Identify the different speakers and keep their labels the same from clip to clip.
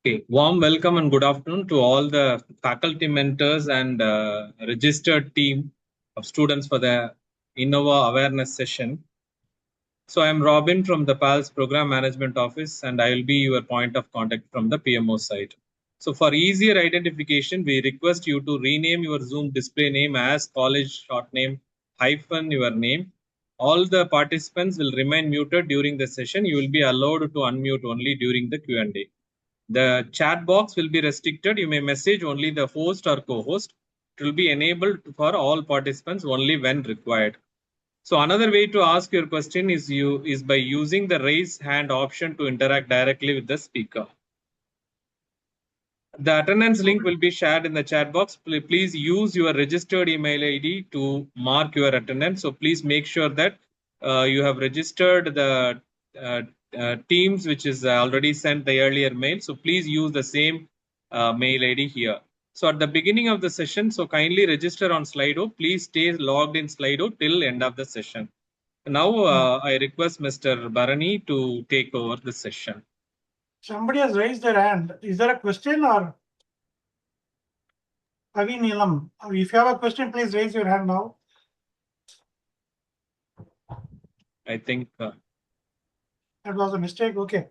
Speaker 1: Okay, warm welcome and good afternoon to all the faculty mentors and registered team of students for the innoWAH awareness session. So I am Robin from the PALS Program Management Office, and I will be your point of contact from the PMO side. So for easier identification, we request you to rename your Zoom display name as college short name hyphen your name. All the participants will remain muted during the session. You will be allowed to unmute only during the Q&A. The chat box will be restricted. You may message only the host or co-host. It will be enabled for all participants only when required. So another way to ask your question is by using the raise hand option to interact directly with the speaker. The attendance link will be shared in the chat box. Please use your registered email ID to mark your attendance. So please make sure that you have registered the Teams, which is already sent the earlier mail. So please use the same mail ID here. So at the beginning of the session, so kindly register on Slido. Please stay logged in Slido till end of the session. Now I request Mr. Bharani to take over the session.
Speaker 2: Somebody has raised their hand. Is there a question or Avi Neelam? If you have a question, please raise your hand now.
Speaker 1: I think
Speaker 2: that was a mistake. Okay.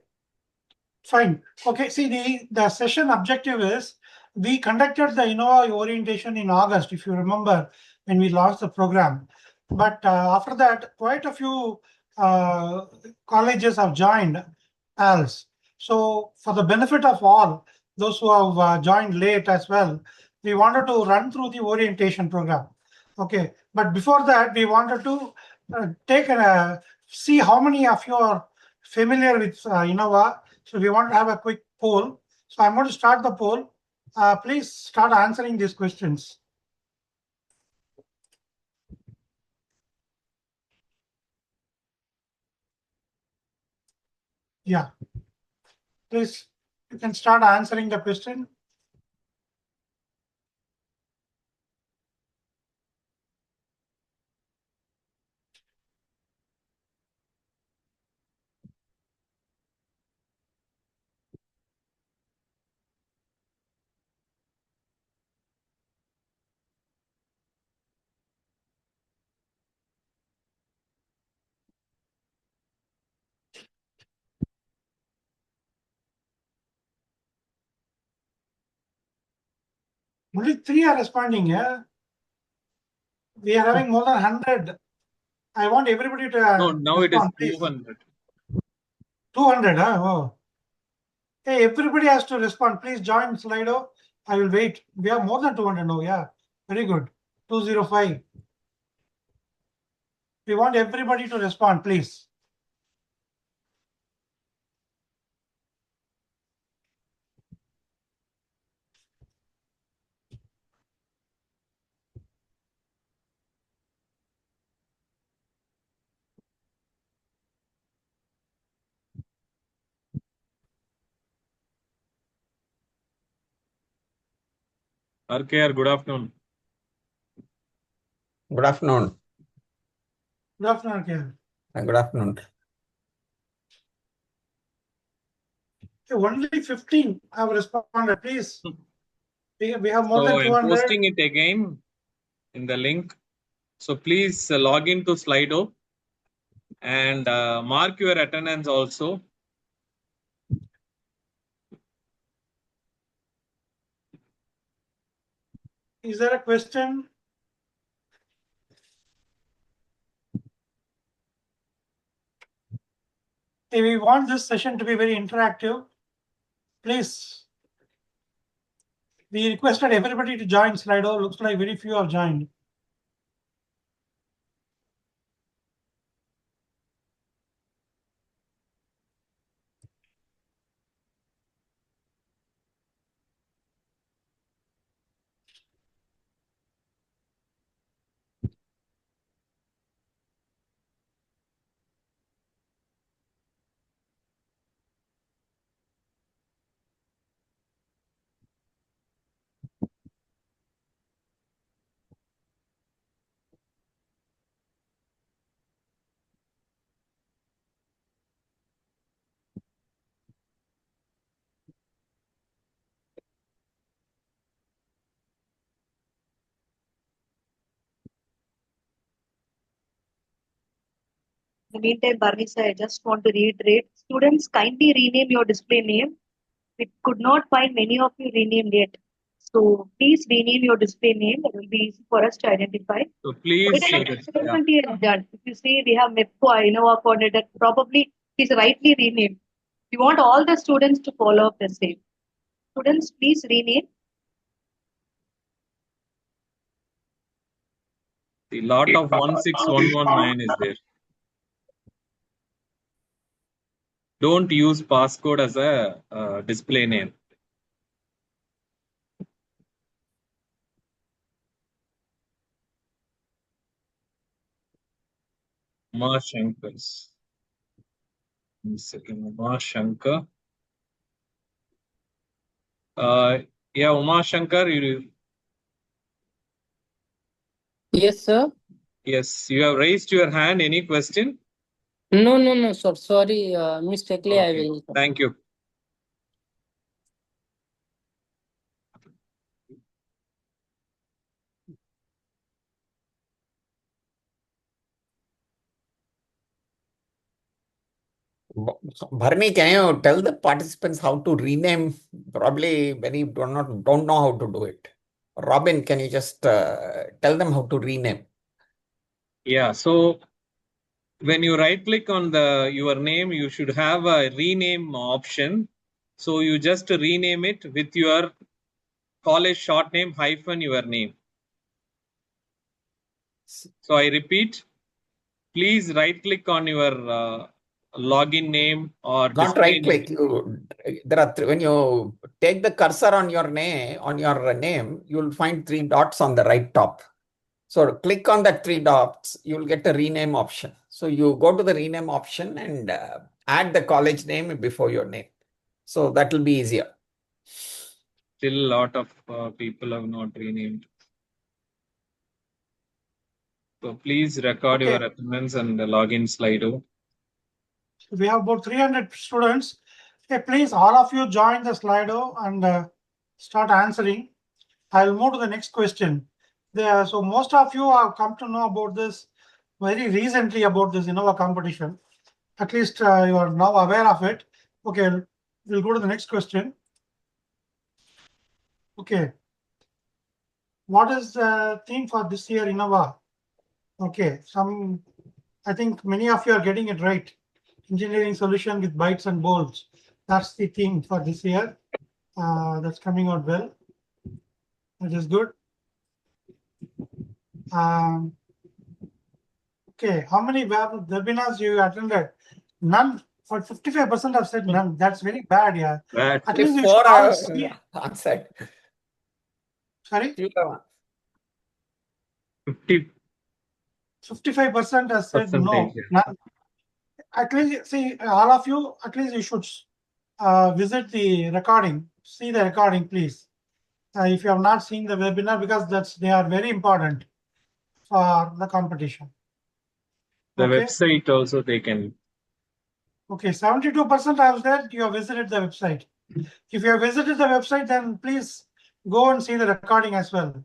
Speaker 2: Fine. Okay. See, the session objective is we conducted the innoWAH orientation in August, if you remember, when we launched the program. But after that, quite a few colleges have joined PALS. So for the benefit of all those who have joined late as well, we wanted to run through the orientation program. Okay. But before that, we wanted to take a see how many of you are familiar with innoWAH. So we want to have a quick poll. So I'm going to start the poll. Please start answering these questions. Yeah. Please, you can start answering the question. Only 3 are responding. Yeah. We are having more than 100. I want everybody to
Speaker 1: no, now
Speaker 2: respond,
Speaker 1: it is
Speaker 2: please.
Speaker 1: 200.
Speaker 2: 200, huh? Oh. Hey, everybody has to respond. Please join Slido. I will wait. We have more than 200 now. Yeah. Very good. 205. We want everybody to respond, please.
Speaker 1: RKR, good afternoon.
Speaker 3: Good afternoon.
Speaker 2: Good afternoon, Ken.
Speaker 3: Good afternoon.
Speaker 2: Only 15 have responded, please. We have more
Speaker 1: So
Speaker 2: than
Speaker 1: I'm
Speaker 2: 200.
Speaker 1: posting it again in the link. So please log into Slido and mark your attendance also.
Speaker 2: Is there a question? If we want this session to be very interactive, please. We requested everybody to join Slido. Looks like very few have joined.
Speaker 3: In the meantime, Barney sir, I just want to reiterate, students kindly rename your display name. We could not find many of you renamed yet. So please rename your display name. That will be easy for us to identify.
Speaker 1: So please, yeah.
Speaker 3: Done. If you see we have MEPCO, innoWAH coordinator, probably is rightly renamed. We want all the students to follow up the same. Students, please rename.
Speaker 1: The lot of 16119 is there. Don't use passcode as a display name. Uma Shankars. 1 second. Uma Shankar. Yeah, Uma Shankar,
Speaker 4: Yes, sir.
Speaker 1: yes, you have raised your hand. Any question?
Speaker 4: No, sir. Sorry, mistakenly I
Speaker 1: Okay.
Speaker 4: will.
Speaker 1: Thank you.
Speaker 5: Bharani, can you tell the participants how to rename? Probably many don't know how to do it. Robin, can you just tell them how to rename?
Speaker 1: Yeah, so when you right click on your name, you should have a rename option. So you just rename it with your college short name hyphen your name. So I repeat, please right click on your login name or
Speaker 5: Not right click. When you take the cursor on your name, you will find 3 dots on the right top. So click on that 3 dots, you will get a rename option. So you go to the rename option and add the college name before your name. So that will be easier.
Speaker 1: Still a lot of people have not renamed. So please record your attendance and the login Slido.
Speaker 2: We have about 300 students. Okay, please, all of you join the Slido and start answering. I'll move to the next question. So most of you have come to know about this very recently about this innoWAH competition. At least you are now aware of it. Okay, we'll go to the next question. Okay. What is the theme for this year innoWAH? Okay, I think many of you are getting it right. Engineering solution with bytes and bolts. That's the theme for this year. That's coming out well. That is good. Okay, how many webinars you attended? None. For 55% have said none. That's very bad, yeah. At least you should all see.
Speaker 5: Answered.
Speaker 2: Sorry? 55% has said no. None. At least see all of you. At least you should visit the recording. See the recording, please. If you have not seen the webinar, because they are very important for the competition.
Speaker 1: The website also they can.
Speaker 2: Okay, 72% have said you have visited the website. If you have visited the website, then please go and see the recording as well.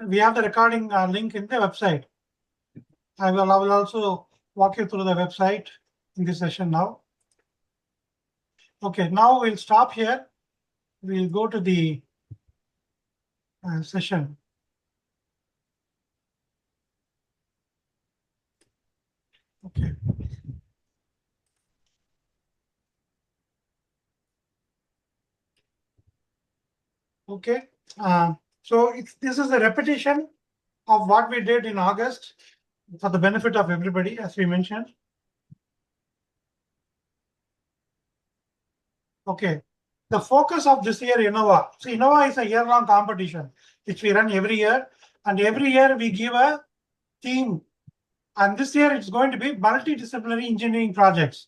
Speaker 2: We have the recording link in the website. I will also walk you through the website in this session now. Okay, now we'll stop here. We'll go to the session. Okay. Okay. So this is a repetition of what we did in August for the benefit of everybody, as we mentioned. Okay. The focus of this year, innoWAH. So innoWAH is a year-long competition, which we run every year. And every year we give a theme. And this year it's going to be multidisciplinary engineering projects.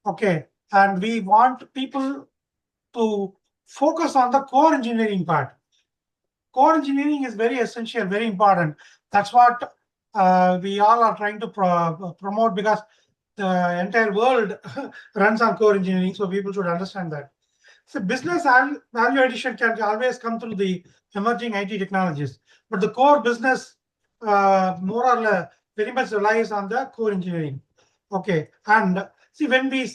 Speaker 2: Okay. And we want people to focus on the core engineering part. Core engineering is very essential, very important. That's what we all are trying to promote, because the entire world runs on core engineering, so people should understand that. So business and value addition can always come through the emerging IT technologies, but the core business more or less very much relies on the core engineering. Okay, and see, when we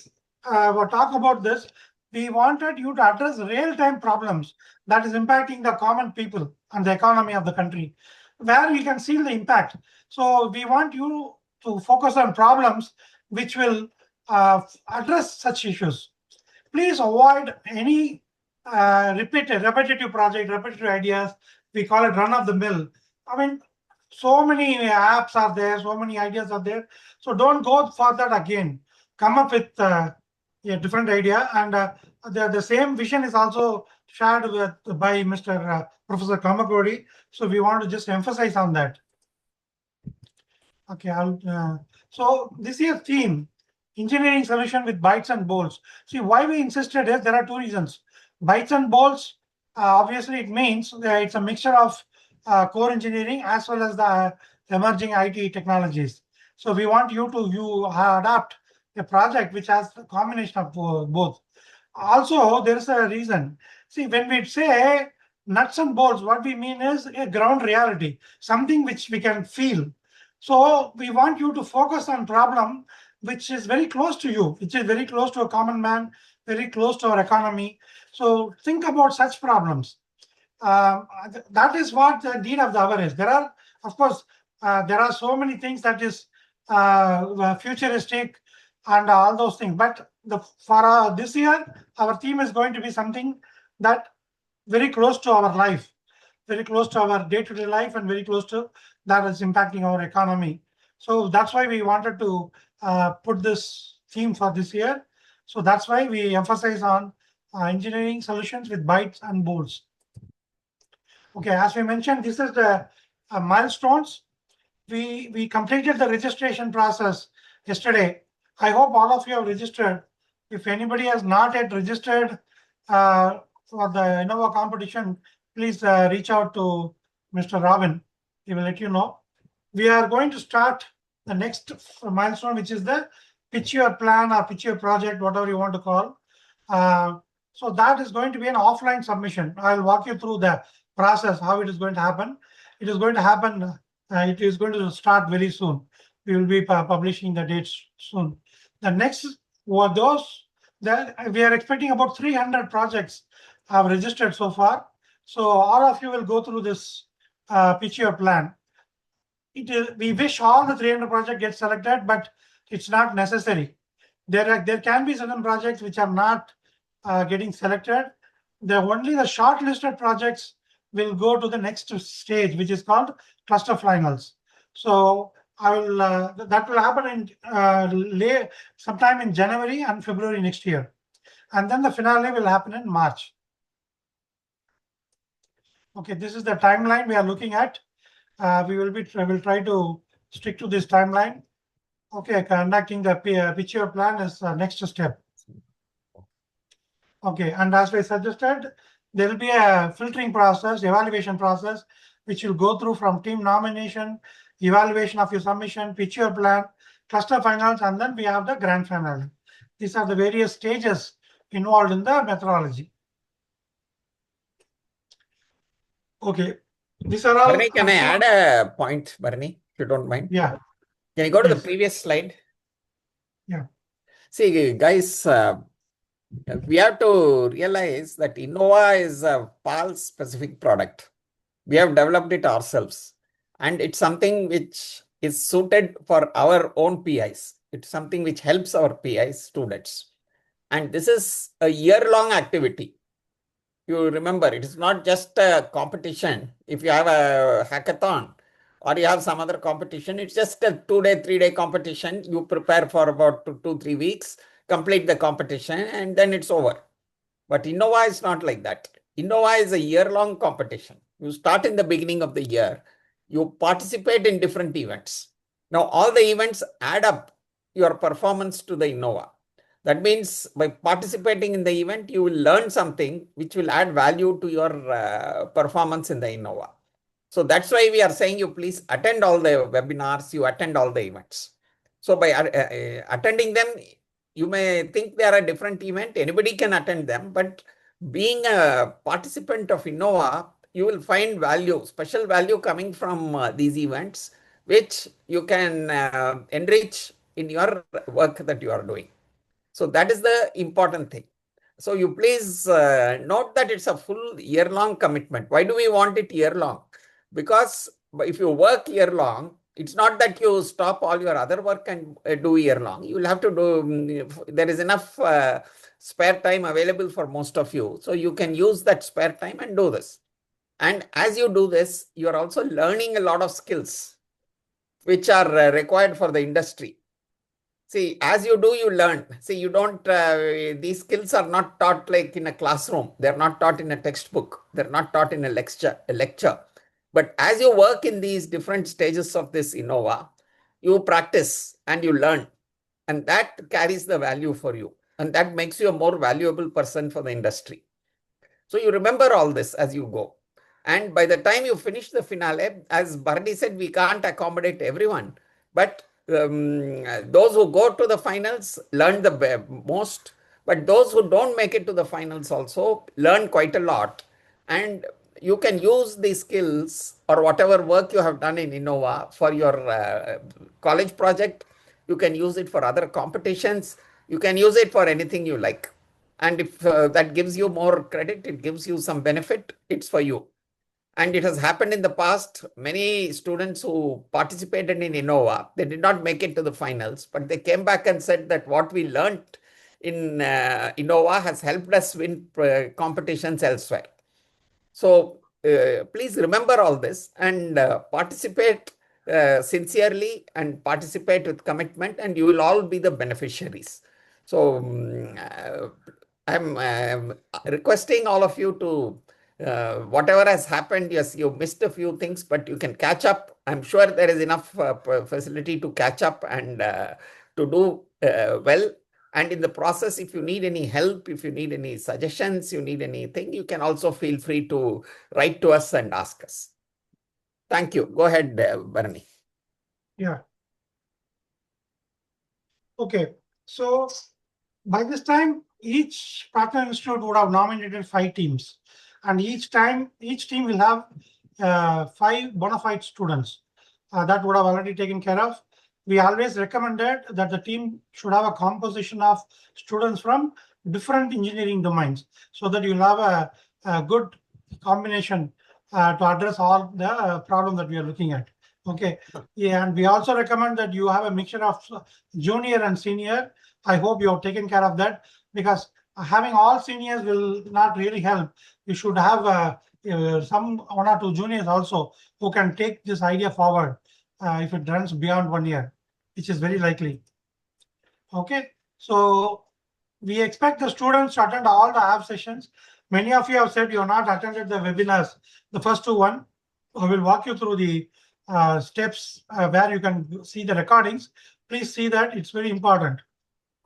Speaker 2: talk about this, we wanted you to address real-time problems that is impacting the common people and the economy of the country, where we can see the impact. So we want you to focus on problems which will address such issues. Please avoid any repetitive project, repetitive ideas. We call it run of the mill. I mean, so many apps are there, so many ideas are there. So don't go for that again. Come up with a different idea. And the same vision is also shared by Mr. Professor Kamakodi. So we want to just emphasize on that. Okay, so this year's theme, engineering solution with bytes and bolts. See, why we insisted is there are two reasons. Bytes and bolts, obviously it means that it's a mixture of core engineering as well as the emerging IT technologies. So we want you to adapt a project which has a combination of both. Also, there is a reason. See, when we say nuts and bolts, what we mean is a ground reality, something which we can feel. So we want you to focus on problem which is very close to you, which is very close to a common man, very close to our economy. So think about such problems. That is what the need of the hour is. There are, of course, there are so many things that is futuristic and all those things. But for this year, our theme is going to be something that very close to our life, very close to our day-to-day life, and very close to that is impacting our economy. So that's why we wanted to put this theme for this year. So that's why we emphasize on engineering solutions with bytes and bolts. Okay, as we mentioned, this is the milestones. We completed the registration process yesterday. I hope all of you have registered. If anybody has not yet registered for the innoWAH competition, please reach out to Mr. Robin. He will let you know. We are going to start the next milestone, which is the pitch your plan or pitch your project, whatever you want to call. So that is going to be an offline submission. I'll walk you through the process, how it is going to happen. It is going to happen. It is going to start very soon. We will be publishing the dates soon. The next were those that we are expecting about 300 projects have registered so far. So all of you will go through this pitch your plan. We wish all the 300 projects get selected, but it's not necessary. There can be certain projects which are not getting selected. Only the shortlisted projects will go to the next stage, which is called cluster finals. So I will that will happen in sometime in January and February next year, and then the finale will happen in March. Okay, this is the timeline we are looking at. We will try to stick to this timeline. Okay, conducting the pitch your plan is the next step. Okay, and as we suggested, there will be a filtering process, evaluation process, which will go through from team nomination, evaluation of your submission, pitch your plan, cluster finals, and then we have the grand finale. These are the various stages involved in the methodology. Okay, these are all.
Speaker 5: Barney, can I add a point, Barney, if you don't mind?
Speaker 2: Yeah.
Speaker 5: Can you go to the previous slide?
Speaker 2: Yeah.
Speaker 5: See, guys, we have to realize that innoWAH is a PALS specific product. We have developed it ourselves, and it's something which is suited for our own PIs. It's something which helps our PIs students. And this is a year-long activity. You remember, it is not just a competition. If you have a hackathon or you have some other competition, it's just a 2-day, 3-day competition. You prepare for about 2-3 weeks, complete the competition, and then it's over. But innoWAH is not like that. innoWAH is a year-long competition. You start in the beginning of the year. You participate in different events. Now, all the events add up your performance to the innoWAH. That means by participating in the event, you will learn something which will add value to your performance in the innoWAH. So that's why we are saying you please attend all the webinars, you attend all the events. So by attending them, you may think they are a different event. Anybody can attend them, but being a participant of innoWAH, you will find value, special value coming from these events, which you can enrich in your work that you are doing. So that is the important thing. So you please note that it's a full year-long commitment. Why do we want it year-long? Because if you work year-long, it's not that you stop all your other work and do year-long. You will have to do, there is enough spare time available for most of you. So you can use that spare time and do this. And as you do this, you are also learning a lot of skills which are required for the industry. See, as you do, you learn. See, you don't, these skills are not taught like in a classroom. They're not taught in a textbook. They're not taught in a lecture. But as you work in these different stages of this innoWAH, you practice and you learn. And that carries the value for you. And that makes you a more valuable person for the industry. So you remember all this as you go. And by the time you finish the finale, as Bharani said, we can't accommodate everyone. But those who go to the finals learn the most. But those who don't make it to the finals also learn quite a lot. And you can use these skills or whatever work you have done in innoWAH for your college project. You can use it for other competitions. You can use it for anything you like. And if that gives you more credit, it gives you some benefit, it's for you. And it has happened in the past. Many students who participated in innoWAH, they did not make it to the finals, but they came back and said that what we learned in innoWAH has helped us win competitions elsewhere. So please remember all this and participate sincerely and participate with commitment, and you will all be the beneficiaries. So I'm requesting all of you to whatever has happened, yes, you missed a few things, but you can catch up. I'm sure there is enough facility to catch up and to do well. And in the process, if you need any help, if you need any suggestions, you need anything, you can also feel free to write to us and ask us. Thank you. Go ahead, Bharani.
Speaker 2: Yeah. Okay. So by this time, each partner institute would have nominated 5 teams. And each team will have 5 bona fide students. That would have already taken care of. We always recommended that the team should have a composition of students from different engineering domains, so that you'll have a good combination to address all the problems that we are looking at. Okay. Yeah, and we also recommend that you have a mixture of junior and senior. I hope you have taken care of that, because having all seniors will not really help. You should have some 1 or 2 juniors also who can take this idea forward if it runs beyond 1 year, which is very likely. Okay, so we expect the students to attend all the app sessions. Many of you have said you have not attended the webinars, the first 2 one. I will walk you through the steps where you can see the recordings. Please see that, it's very important.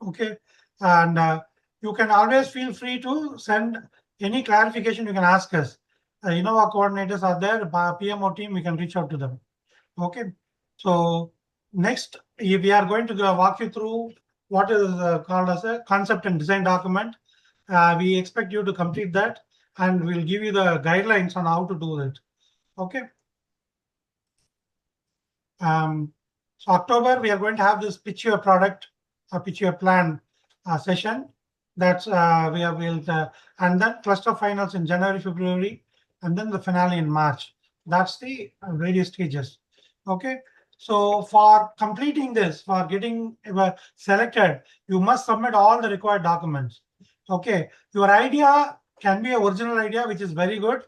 Speaker 2: Okay, and you can always feel free to send any clarification. You can ask us. Our coordinators are there, PMO team, we can reach out to them. Okay, so next we are going to walk you through what is called as a concept and design document. We expect you to complete that, and we'll give you the guidelines on how to do it. Okay. So October, we are going to have this pitch your product or pitch your plan session. That's and then cluster finals in January, February, and then the finale in March. That's the various stages. Okay. So for completing this, for getting selected, you must submit all the required documents. Okay. Your idea can be an original idea, which is very good.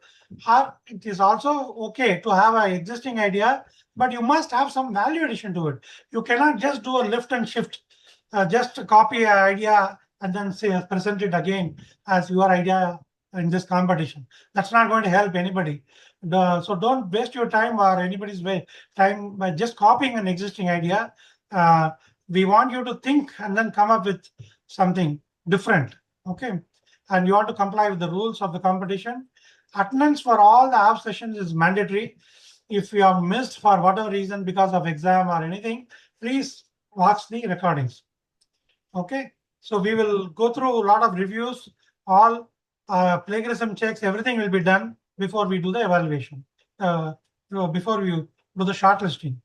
Speaker 2: Or it is also okay to have an existing idea, but you must have some value addition to it. You cannot just do a lift and shift, just copy an idea and then say present it again as your idea in this competition. That's not going to help anybody. So don't waste your time or anybody's time by just copying an existing idea. We want you to think and then come up with something different. Okay, and you want to comply with the rules of the competition. Attendance for all the app sessions is mandatory. If you have missed for whatever reason because of exam or anything, please watch the recordings. Okay, so we will go through a lot of reviews. All plagiarism checks, everything will be done before we do the evaluation, before we do the shortlisting.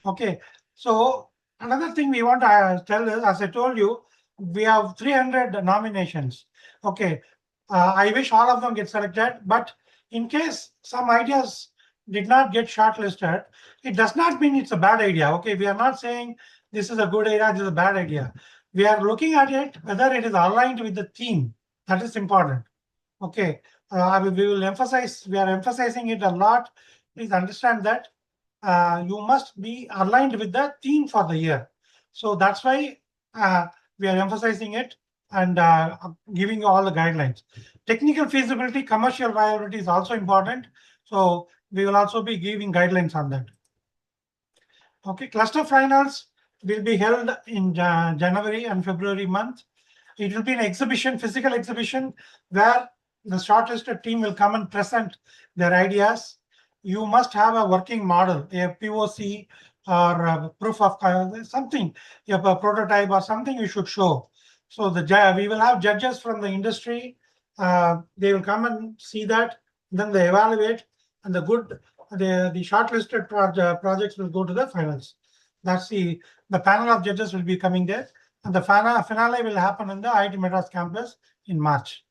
Speaker 2: Okay. So another thing we want to tell is, as I told you, we have 300 nominations. Okay. I wish all of them get selected, but in case some ideas did not get shortlisted, it does not mean it's a bad idea. Okay. We are not saying this is a good idea, this is a bad idea. We are looking at it, whether it is aligned with the theme. That is important. Okay. We will emphasize, we are emphasizing it a lot. Please understand that you must be aligned with the theme for the year. So that's why we are emphasizing it and giving you all the guidelines. Technical feasibility, commercial viability is also important. So we will also be giving guidelines on that. Okay, cluster finals will be held in January and February month. It will be an exhibition, physical exhibition, where the shortlisted team will come and present their ideas. You must have a working model, a POC or a proof of something, a prototype or something you should show. So we will have judges from the industry. They will come and see that, then they evaluate, and the shortlisted projects will go to the finals. That's the panel of judges will be coming there, and the finale will happen in the IIT Madras campus in March.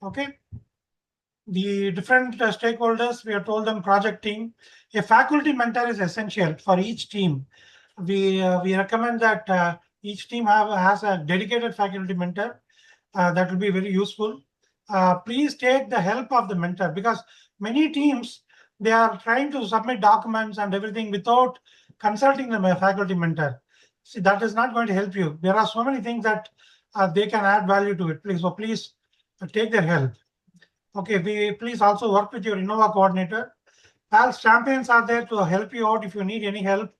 Speaker 2: Okay. The different stakeholders, we have told them project team. A faculty mentor is essential for each team. We recommend that each team has a dedicated faculty mentor. That will be very useful. Please take the help of the mentor, because many teams, they are trying to submit documents and everything without consulting the faculty mentor. See, that is not going to help you. There are so many things that they can add value to it. Please take their help. Okay, please also work with your innoWAH coordinator. PALS champions are there to help you out if you need any help.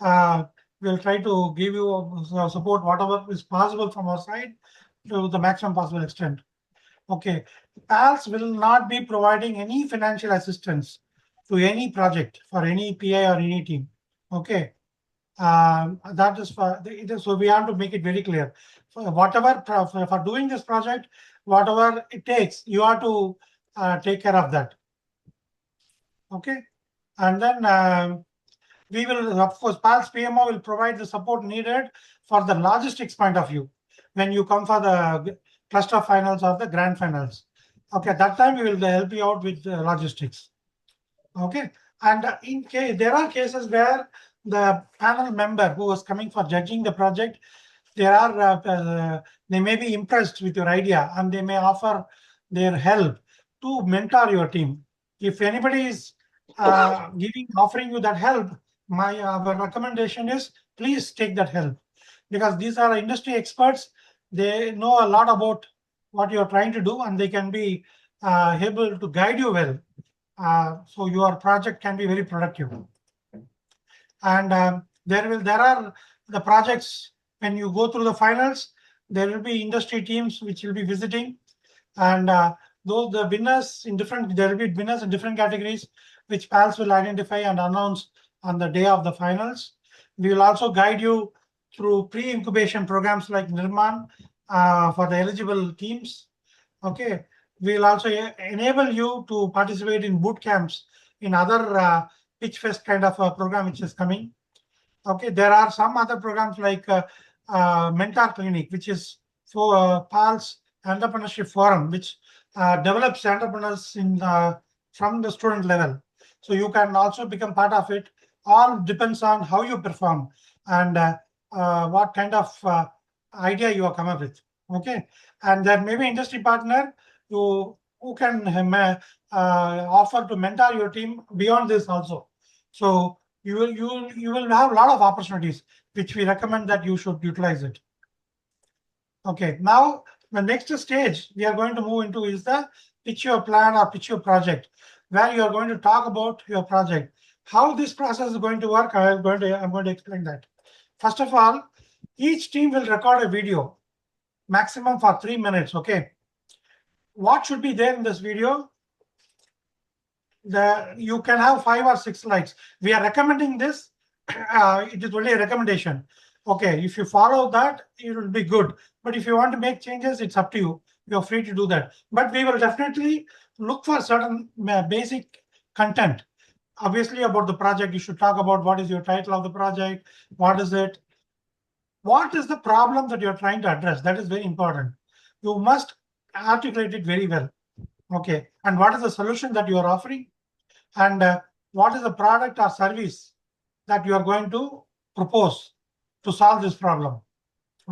Speaker 2: We'll try to give you support whatever is possible from our side to the maximum possible extent. Okay, PALS will not be providing any financial assistance to any project for any PI or any team. Okay, that is so we have to make it very clear. For doing this project, whatever it takes, you have to take care of that. Okay, and then we will, of course, PALS PMO will provide the support needed for the logistics point of view when you come for the cluster finals or the grand finals. Okay, at that time we will help you out with logistics. Okay, and in case there are cases where the panel member who was coming for judging the project, they may be impressed with your idea and they may offer their help to mentor your team. If anybody is offering you that help, our recommendation is please take that help, because these are industry experts. They know a lot about what you're trying to do, and they can be able to guide you well. So your project can be very productive. And there are the projects, when you go through the finals, there will be industry teams which will be visiting, and there will be winners in different categories, which PALS will identify and announce on the day of the finals. We will also guide you through pre-incubation programs like Nirman for the eligible teams. Okay, we will also enable you to participate in boot camps in other Pitch Fest kind of a program which is coming. Okay, there are some other programs like Mentor Clinic, which is for PALS Entrepreneurship Forum, which develops entrepreneurs from the student level. So you can also become part of it. All depends on how you perform and what kind of idea you have come up with. Okay, and there may be industry partner who can offer to mentor your team beyond this also. So you will have a lot of opportunities, which we recommend that you should utilize it. Okay, now the next stage we are going to move into is the pitch your plan or pitch your project, where you are going to talk about your project. How this process is going to work, I'm going to explain that. First of all, each team will record a video, maximum for 3 minutes. Okay, what should be there in this video? You can have 5 or 6 slides. We are recommending this. It is only a recommendation. Okay, if you follow that, it will be good. But if you want to make changes, it's up to you. You're free to do that. But we will definitely look for certain basic content Obviously, about the project, you should talk about what is your title of the project, what is it, what is the problem that you're trying to address. That is very important. You must articulate it very well. Okay, and what is the solution that you are offering, and what is the product or service that you are going to propose to solve this problem.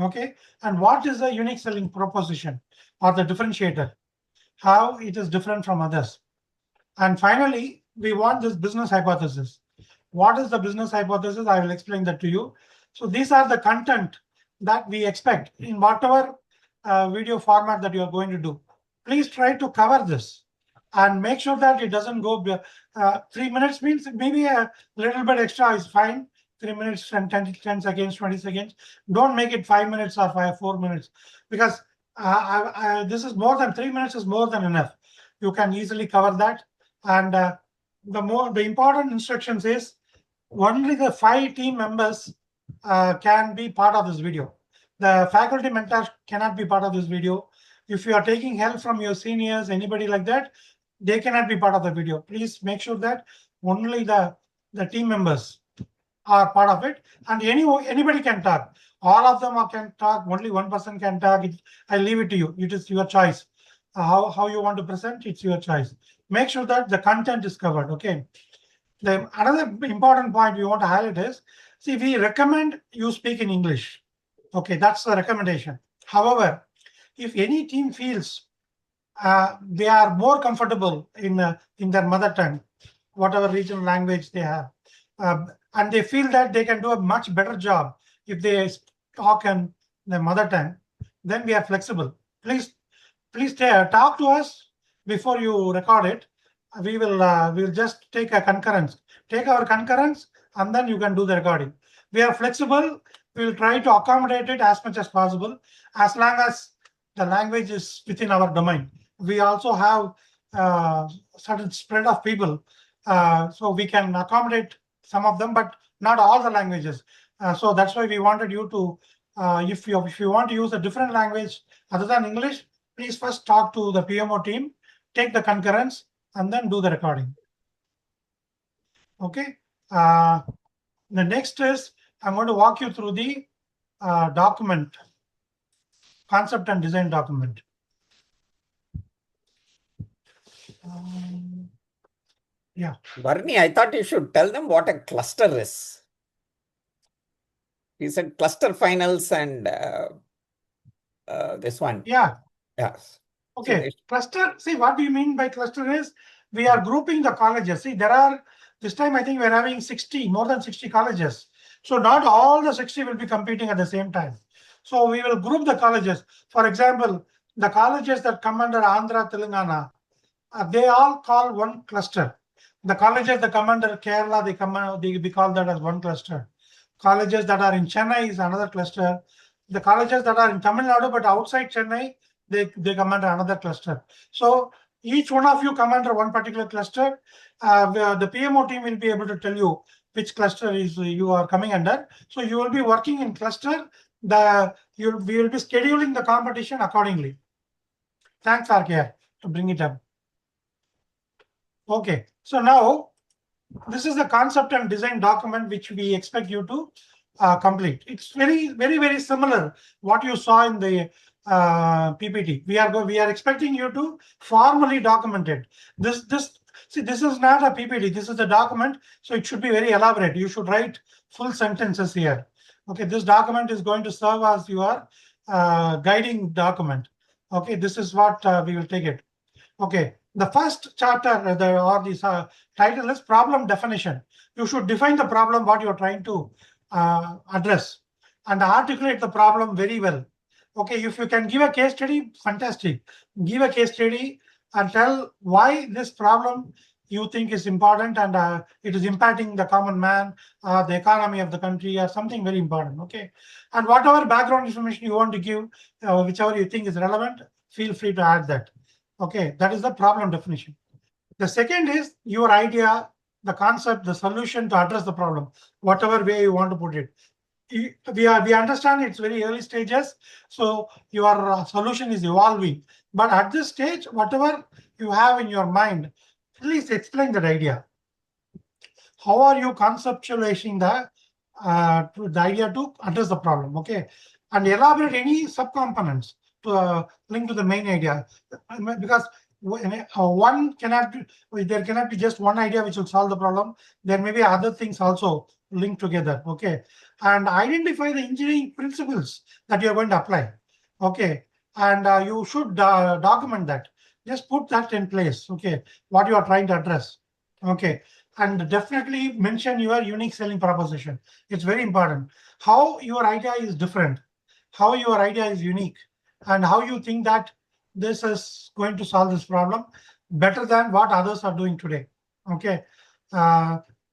Speaker 2: Okay, and what is the unique selling proposition or the differentiator, how it is different from others. And finally, we want this business hypothesis. What is the business hypothesis? I will explain that to you. So these are the content that we expect in whatever video format that you are going to do. Please try to cover this and make sure that it doesn't go 3 minutes. Means maybe a little bit extra is fine. 3 minutes and 10 seconds, 20 seconds. Don't make it 5 minutes or 4 minutes, because this is more than 3 minutes is more than enough. You can easily cover that. And the important instructions is only the 5 team members can be part of this video. The faculty mentors cannot be part of this video. If you are taking help from your seniors, anybody like that, they cannot be part of the video. Please make sure that only the team members are part of it, and anybody can talk. All of them can talk. Only one person can talk. I leave it to you. It is your choice. How you want to present, it's your choice. Make sure that the content is covered. Okay. Another important point we want to highlight is, see, we recommend you speak in English. Okay, that's the recommendation. However, if any team feels they are more comfortable in their mother tongue, whatever regional language they have, and they feel that they can do a much better job if they talk in their mother tongue, then we are flexible. Please talk to us before you record it. We'll just take a concurrence. Take our concurrence, and then you can do the recording. We are flexible. We'll try to accommodate it as much as possible, as long as the language is within our domain. We also have certain spread of people, so we can accommodate some of them, but not all the languages. So that's why we wanted you to, if you want to use a different language other than English, please first talk to the PMO team, take the concurrence, and then do the recording. Okay. The next is, I'm going to walk you through the document, concept and design document. Yeah.
Speaker 5: Barney, I thought you should tell them what a cluster is. You said cluster finals and this one.
Speaker 2: Yeah.
Speaker 5: Yes.
Speaker 2: Okay. Cluster. See, what do you mean by cluster is, we are grouping the colleges. See, this time I think we're having more than 60 colleges. So not all the 60 will be competing at the same time. So we will group the colleges. For example, the colleges that come under Andhra, Telangana, they all call one cluster. The colleges that come under Kerala, we call that as one cluster. Colleges that are in Chennai is another cluster. The colleges that are in Tamil Nadu but outside Chennai, they come under another cluster. So each one of you come under one particular cluster. The PMO team will be able to tell you which cluster you are coming under. So you will be working in cluster. We will be scheduling the competition accordingly. Thanks, RKR, to bring it up. Okay, so now this is the concept and design document which we expect you to complete. It's very similar what you saw in the PPT. We are expecting you to formally document it. This is not a PPT. This is a document, so it should be very elaborate. You should write full sentences here. Okay, this document is going to serve as your guiding document. Okay, this is what we will take it. Okay, the first chapter or this title is problem definition. You should define the problem, what you're trying to address, and articulate the problem very well. Okay, if you can give a case study, fantastic. Give a case study and tell why this problem you think is important and it is impacting the common man, the economy of the country, or something very important. Okay, and whatever background information you want to give, whichever you think is relevant, feel free to add that. Okay, that is the problem definition. The second is your idea, the concept, the solution to address the problem, whatever way you want to put it. We understand it's very early stages, so your solution is evolving. But at this stage, whatever you have in your mind, please explain that idea. how are you conceptualizing the idea to address the problem, okay? And elaborate any subcomponents to link to the main idea, because one cannot be, there cannot be just one idea which will solve the problem. There may be other things also linked together, okay? And identify the engineering principles that you're going to apply, okay? And you should document that. Just put that in place, okay? What you are trying to address, okay? And definitely mention your unique selling proposition. It's very important. How your idea is different, how your idea is unique, and how you think that this is going to solve this problem better than what others are doing today, okay?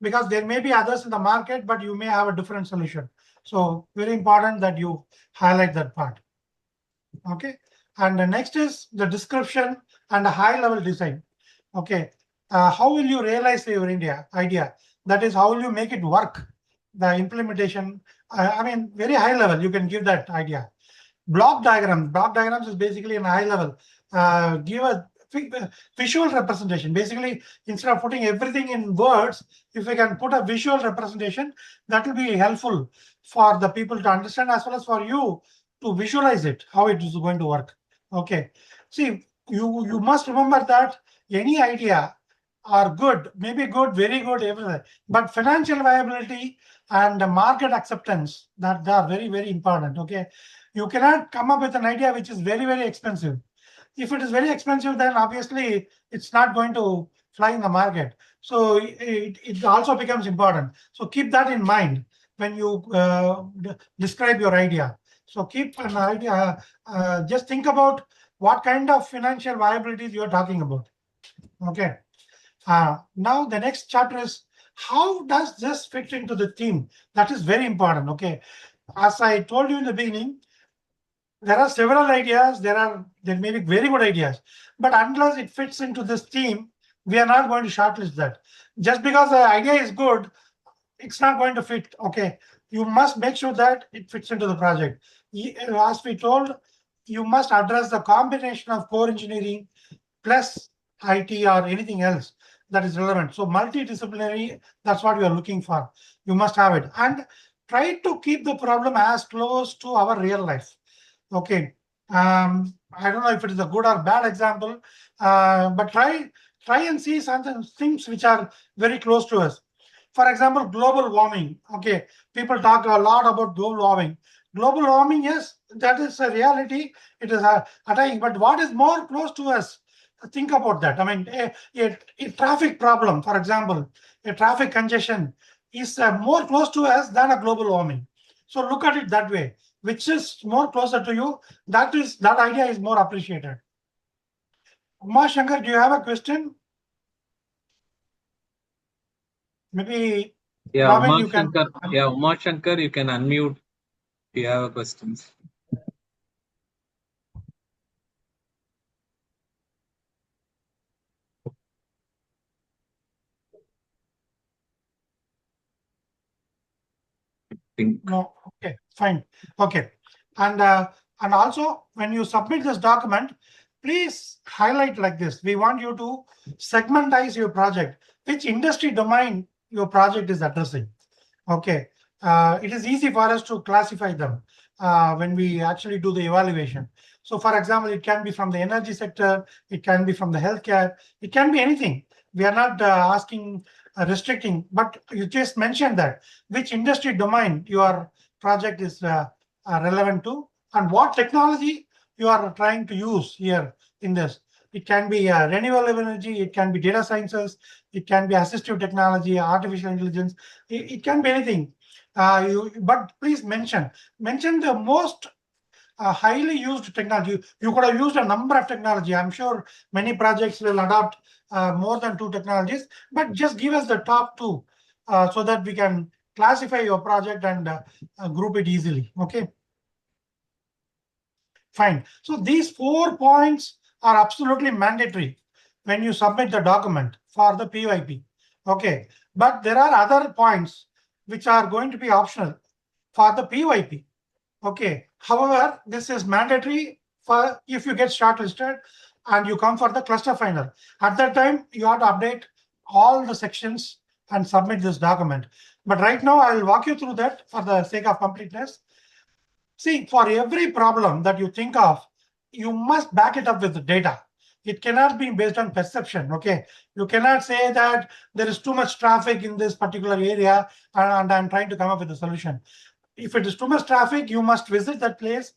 Speaker 2: Because there may be others in the market, but you may have a different solution. So very important that you highlight that part, okay? And the next is the description and a high-level design, okay? How will you realize your idea? That is, how will you make it work? The implementation, I mean, very high level, you can give that idea. Block diagrams. Block diagrams is basically in a high level. Give a visual representation. Basically, instead of putting everything in words, if we can put a visual representation, that will be helpful for the people to understand as well as for you to visualize it, how it is going to work. Okay. See, you must remember that any idea are good, maybe good, very good, everything, but financial viability and market acceptance, that they are very, very important. Okay. You cannot come up with an idea which is very, very expensive. If it is very expensive, then obviously it's not going to fly in the market. So it also becomes important. So keep that in mind when you describe your idea. So keep an idea, just think about what kind of financial viabilities you're talking about. Okay. Now the next chapter is, how does this fit into the theme? That is very important. Okay. As I told you in the beginning, there are several ideas. There may be very good ideas, but unless it fits into this theme, we are not going to shortlist that. Just because the idea is good, it's not going to fit. Okay. You must make sure that it fits into the project. As we told, you must address the combination of core engineering plus IT or anything else that is relevant. So multidisciplinary, that's what you are looking for. You must have it. And try to keep the problem as close to our real life. Okay. I don't know if it is a good or bad example, but try and see some things which are very close to us. For example, global warming. Okay. People talk a lot about global warming. Global warming, yes, that is a reality. It is attacking. But what is more close to us? Think about that. I mean, a traffic problem, for example, a traffic congestion is more close to us than a global warming. So look at it that way. Which is more closer to you, that idea is more appreciated. Uma Shankar, do you have a question? Maybe Robin, you can.
Speaker 1: Uma Shankar, you can unmute if you have questions.
Speaker 2: No, okay, fine. Okay. And also when you submit this document, please highlight like this. We want you to segmentize your project, which industry domain your project is addressing. Okay. It is easy for us to classify them when we actually do the evaluation. So for example, it can be from the energy sector, it can be from the healthcare, it can be anything. We are not asking restricting, but you just mentioned that which industry domain your project is relevant to and what technology you are trying to use here in this. It can be renewable energy, it can be data sciences, it can be assistive technology, artificial intelligence, it can be anything. But please mention the most highly used technology. You could have used a number of technology. I'm sure many projects will adopt more than 2 technologies, but just give us the top 2 so that we can classify your project and group it easily. Okay. Fine. So these 4 points are absolutely mandatory when you submit the document for the PYP. Okay. But there are other points which are going to be optional for the PYP. Okay. However, this is mandatory for if you get shortlisted and you come for the cluster final. At that time, you have to update all the sections and submit this document. But right now, I will walk you through that for the sake of completeness. See, for every problem that you think of, you must back it up with the data. It cannot be based on perception, okay? You cannot say that there is too much traffic in this particular area and I'm trying to come up with a solution. If it is too much traffic, you must visit that place,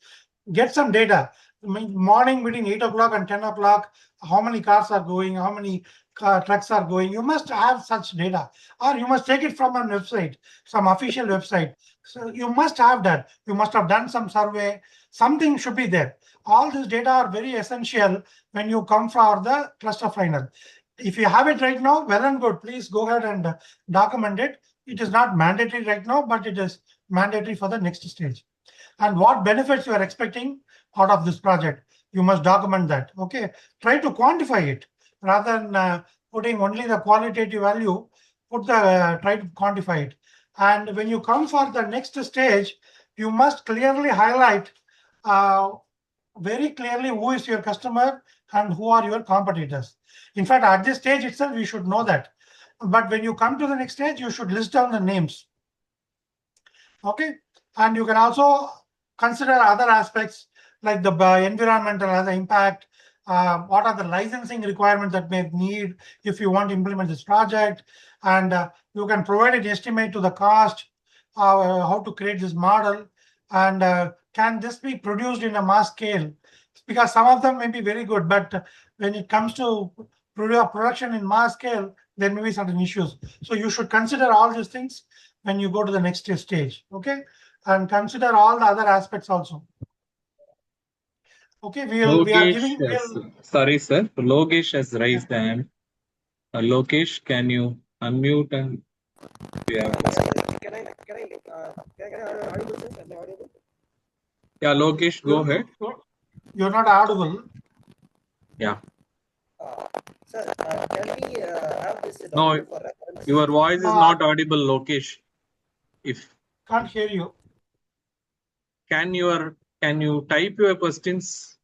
Speaker 2: get some data. Morning between 8 o'clock and 10 o'clock, how many cars are going, how many trucks are going. You must have such data, or you must take it from a website, some official website. So you must have that. You must have done some survey. Something should be there. All this data are very essential when you come for the cluster final. If you have it right now, well and good. Please go ahead and document it. It is not mandatory right now, but it is mandatory for the next stage. And what benefits you are expecting out of this project, you must document that. Okay, try to quantify it rather than putting only the qualitative value. Try to quantify it. And when you come for the next stage, you must clearly highlight very clearly who is your customer and who are your competitors. In fact, at this stage itself, you should know that. But when you come to the next stage, you should list down the names. Okay, and you can also consider other aspects like the environmental impact. What are the licensing requirements that may need if you want to implement this project, and you can provide an estimate to the cost, how to create this model, and can this be produced in a mass scale? Because some of them may be very good, but when it comes to production in mass scale, there may be certain issues. So you should consider all these things when you go to the next stage, okay? And consider all the other aspects also. Okay, we are giving.
Speaker 1: Sorry, sir. Logesh has raised the hand. Lokesh, can you unmute and you have Yeah, Lokesh, go ahead.
Speaker 2: You're not audible.
Speaker 1: Yeah.
Speaker 6: Sir, can we have this?
Speaker 1: No, your voice is not audible, Lokesh. If
Speaker 2: can't hear you.
Speaker 1: Can you type your questions?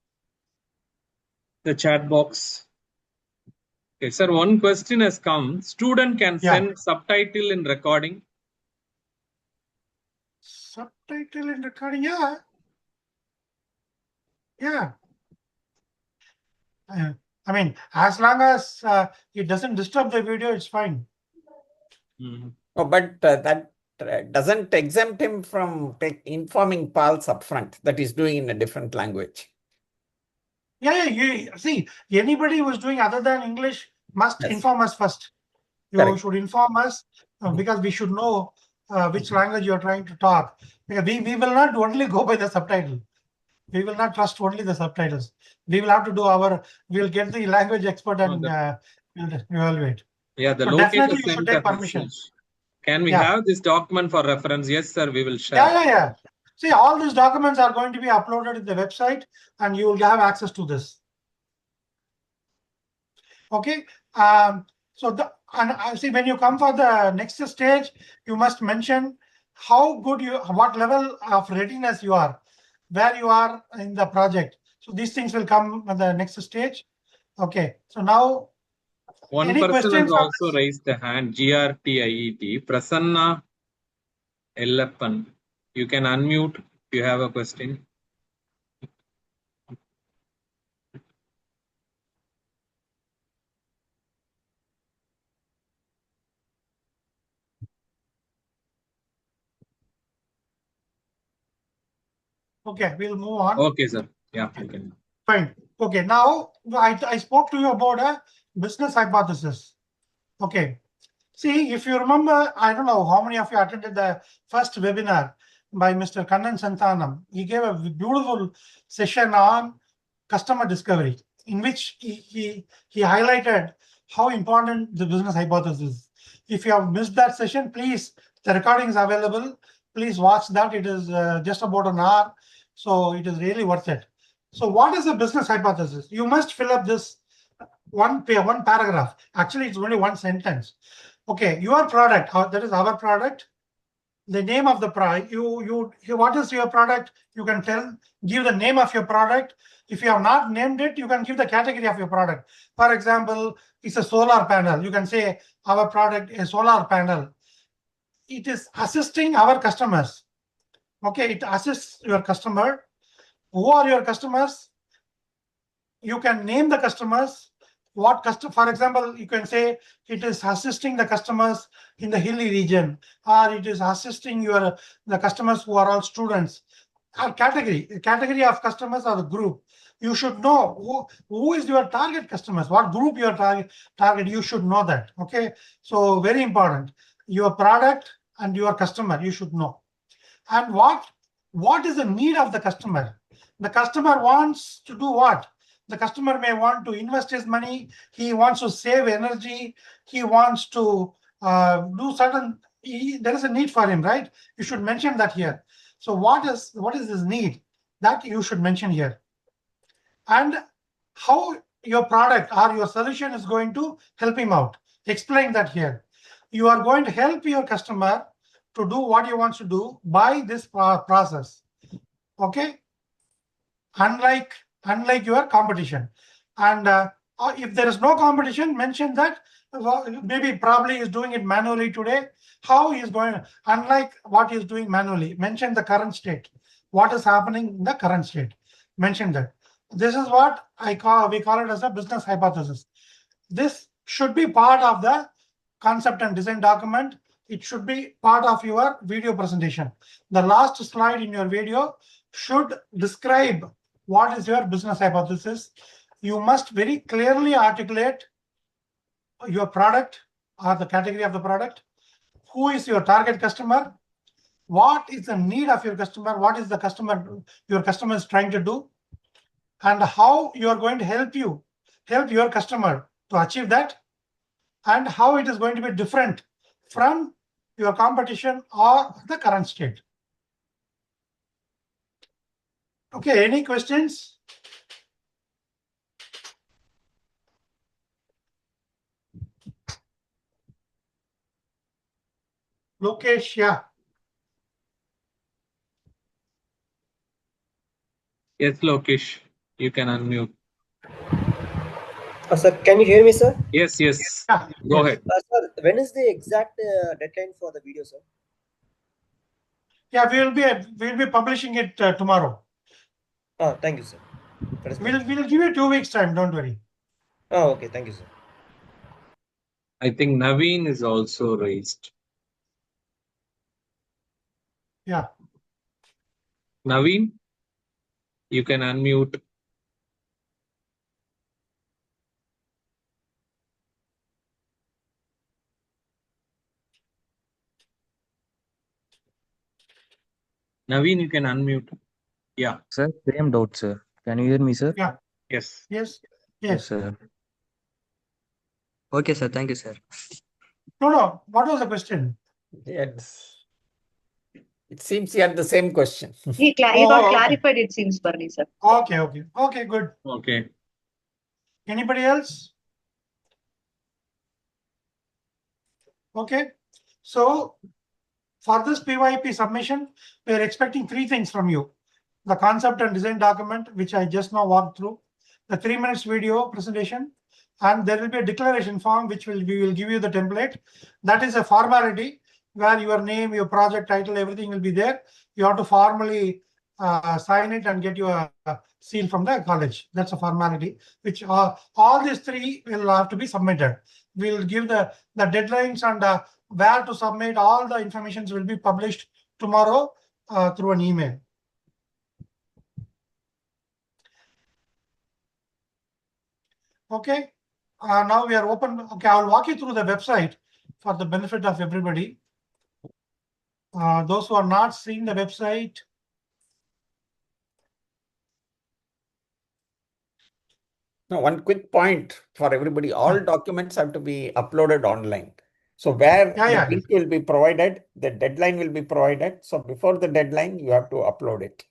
Speaker 1: The chat box. Okay, sir. One question has come. Student can send subtitle in recording.
Speaker 2: Subtitle in recording, yeah. Yeah. I mean, as long as it doesn't disturb the video, it's fine.
Speaker 5: Mm-hmm. Oh, but that doesn't exempt him from informing PALS upfront that he's doing in a different language.
Speaker 2: Yeah. See, anybody who's doing other than English must inform us first. You should inform us because we should know which language you're trying to talk. Because we will not only go by the subtitle. We will not trust only the subtitles. We will have to do we'll get the language expert and we'll evaluate.
Speaker 1: Yeah, the
Speaker 2: so definitely you should take
Speaker 1: permission. Can we have this document for reference? Yes, sir, we will share.
Speaker 2: Yeah. See, all these documents are going to be uploaded in the website and you will have access to this. Okay. See, when you come for the next stage, you must mention what level of readiness you are, where you are in the project. So these things will come at the next stage. Okay. So now,
Speaker 1: one person has also raised the hand. GRTIET. Prasanna Ellappan. You can unmute if you have a question.
Speaker 2: Okay, we'll move on.
Speaker 1: Okay, sir. Yeah, okay.
Speaker 2: Fine. Okay, now I spoke to you about a business hypothesis. Okay. See, if you remember, I don't know how many of you attended the first webinar by Mr. Kannan Santhanam. He gave a beautiful session on customer discovery, in which he highlighted how important the business hypothesis is. If you have missed that session, please, the recording is available. Please watch that. It is just about an hour. So it is really worth it. So what is the business hypothesis? You must fill up this one paragraph. Actually, it's only one sentence. Okay, your product, that is our product. the name of the product. What is your product? You can give the name of your product. If you have not named it, you can give the category of your product. For example, it's a solar panel. You can say our product is solar panel. It is assisting our customers. Okay, it assists your customer. Who are your customers? You can name the customers. For example, you can say it is assisting the customers in the hilly region, or it is assisting the customers who are all students. Or category of customers or the group. You should know who is your target customers, what group your target. You should know that. Okay, so very important. Your product and your customer, you should know. And what is the need of the customer? The customer wants to do what? The customer may want to invest his money. He wants to save energy. He wants to do certain. There is a need for him, right? You should mention that here. So what is his need? That you should mention here. And how your product or your solution is going to help him out. Explain that here. You are going to help your customer to do what he wants to do by this process. Okay? Unlike your competition. And if there is no competition, mention that maybe probably is doing it manually today. How he is going, unlike what he is doing manually, mention the current state. What is happening in the current state? Mention that. This is what we call it as a business hypothesis. This should be part of the concept and design document. It should be part of your video presentation. The last slide in your video should describe what is your business hypothesis. You must very clearly articulate your product or the category of the product. Who is your target customer? What is the need of your customer? What is your customer is trying to do? And how you are going to help your customer to achieve that, and how it is going to be different from your competition or the current state. Okay, any questions? Lokesh, yeah.
Speaker 1: Yes, Lokesh, you can unmute.
Speaker 6: Sir, can you hear me, sir?
Speaker 1: Yes.
Speaker 2: Yeah,
Speaker 1: Go
Speaker 2: yes.
Speaker 1: ahead.
Speaker 6: Sir, when is the exact deadline for the video, sir?
Speaker 2: Yeah, we'll be publishing it tomorrow.
Speaker 6: Oh, thank you, sir.
Speaker 2: We'll give you 2 weeks time. Don't worry.
Speaker 6: Oh, okay. Thank you, sir.
Speaker 1: I think Naveen is also raised.
Speaker 2: Yeah.
Speaker 1: Naveen, you can unmute. Naveen, you can unmute. Yeah.
Speaker 7: Sir, same doubt, sir. Can you hear me, sir?
Speaker 2: Yeah.
Speaker 1: Yes.
Speaker 2: Yes.
Speaker 7: Sir. Okay, sir. Thank you, sir.
Speaker 2: No. What was the question?
Speaker 5: Yes. It seems he had the same question.
Speaker 3: He got clarified, it seems, for me, sir.
Speaker 2: Okay, good.
Speaker 1: Okay.
Speaker 2: Anybody else? Okay. So for this PYP submission, we are expecting 3 things from you. The concept and design document, which I just now walked through, the 3 minutes video presentation, and there will be a declaration form, which we will give you the template. That is a formality where your name, your project title, everything will be there. You have to formally sign it and get your seal from the college. That's a formality, which all these 3 will have to be submitted. We'll give the deadlines and where to submit. All the information will be published tomorrow through an email. Okay. Now we are open. Okay, I'll walk you through the website for the benefit of everybody. Those who are not seeing the website.
Speaker 5: Now, one quick point for everybody. All documents have to be uploaded online. So where the link will be provided, the deadline will be provided. So before the deadline, you have to upload it.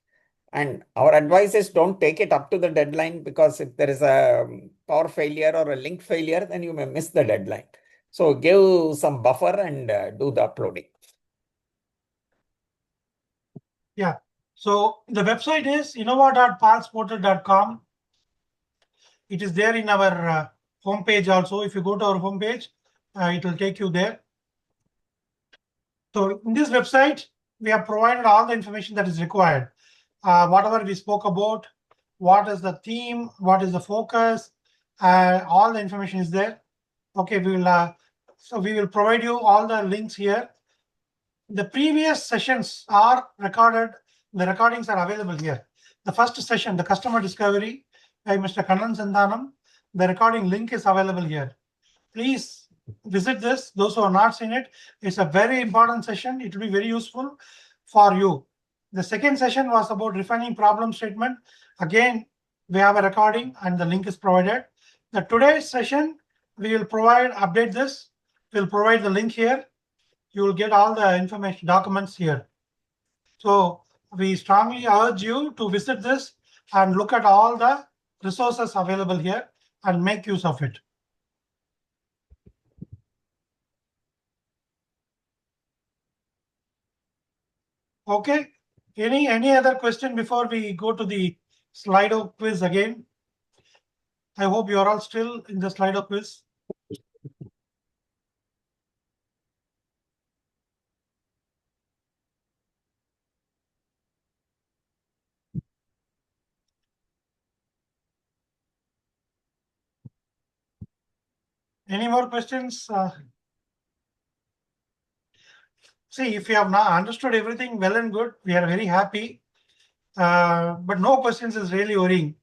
Speaker 5: And our advice is don't take it up to the deadline, because if there is a power failure or a link failure, then you may miss the deadline. So give some buffer and do the uploading.
Speaker 2: Yeah. So the website is innova.palsportal.com. It is there in our homepage also. If you go to our homepage, it will take you there. So in this website, we have provided all the information that is required. Whatever we spoke about, what is the theme, what is the focus, all the information is there. Okay, we will provide you all the links here. The previous sessions are recorded. The recordings are available here. The first session, the customer discovery by Mr. Kannan Sandhanam, the recording link is available here. Please visit this. Those who are not seen it, it's a very important session. It will be very useful for you. The second session was about refining problem statement. Again, we have a recording and the link is provided. The today's session, we will update this. We'll provide the link here. You will get all the information documents here. So we strongly urge you to visit this and look at all the resources available here and make use of it. Okay. Any other question before we go to the Slido quiz again? I hope you are all still in the Slido quiz. Any more questions? See, if you have not understood everything well and good, we are very happy. But no questions is really worrying.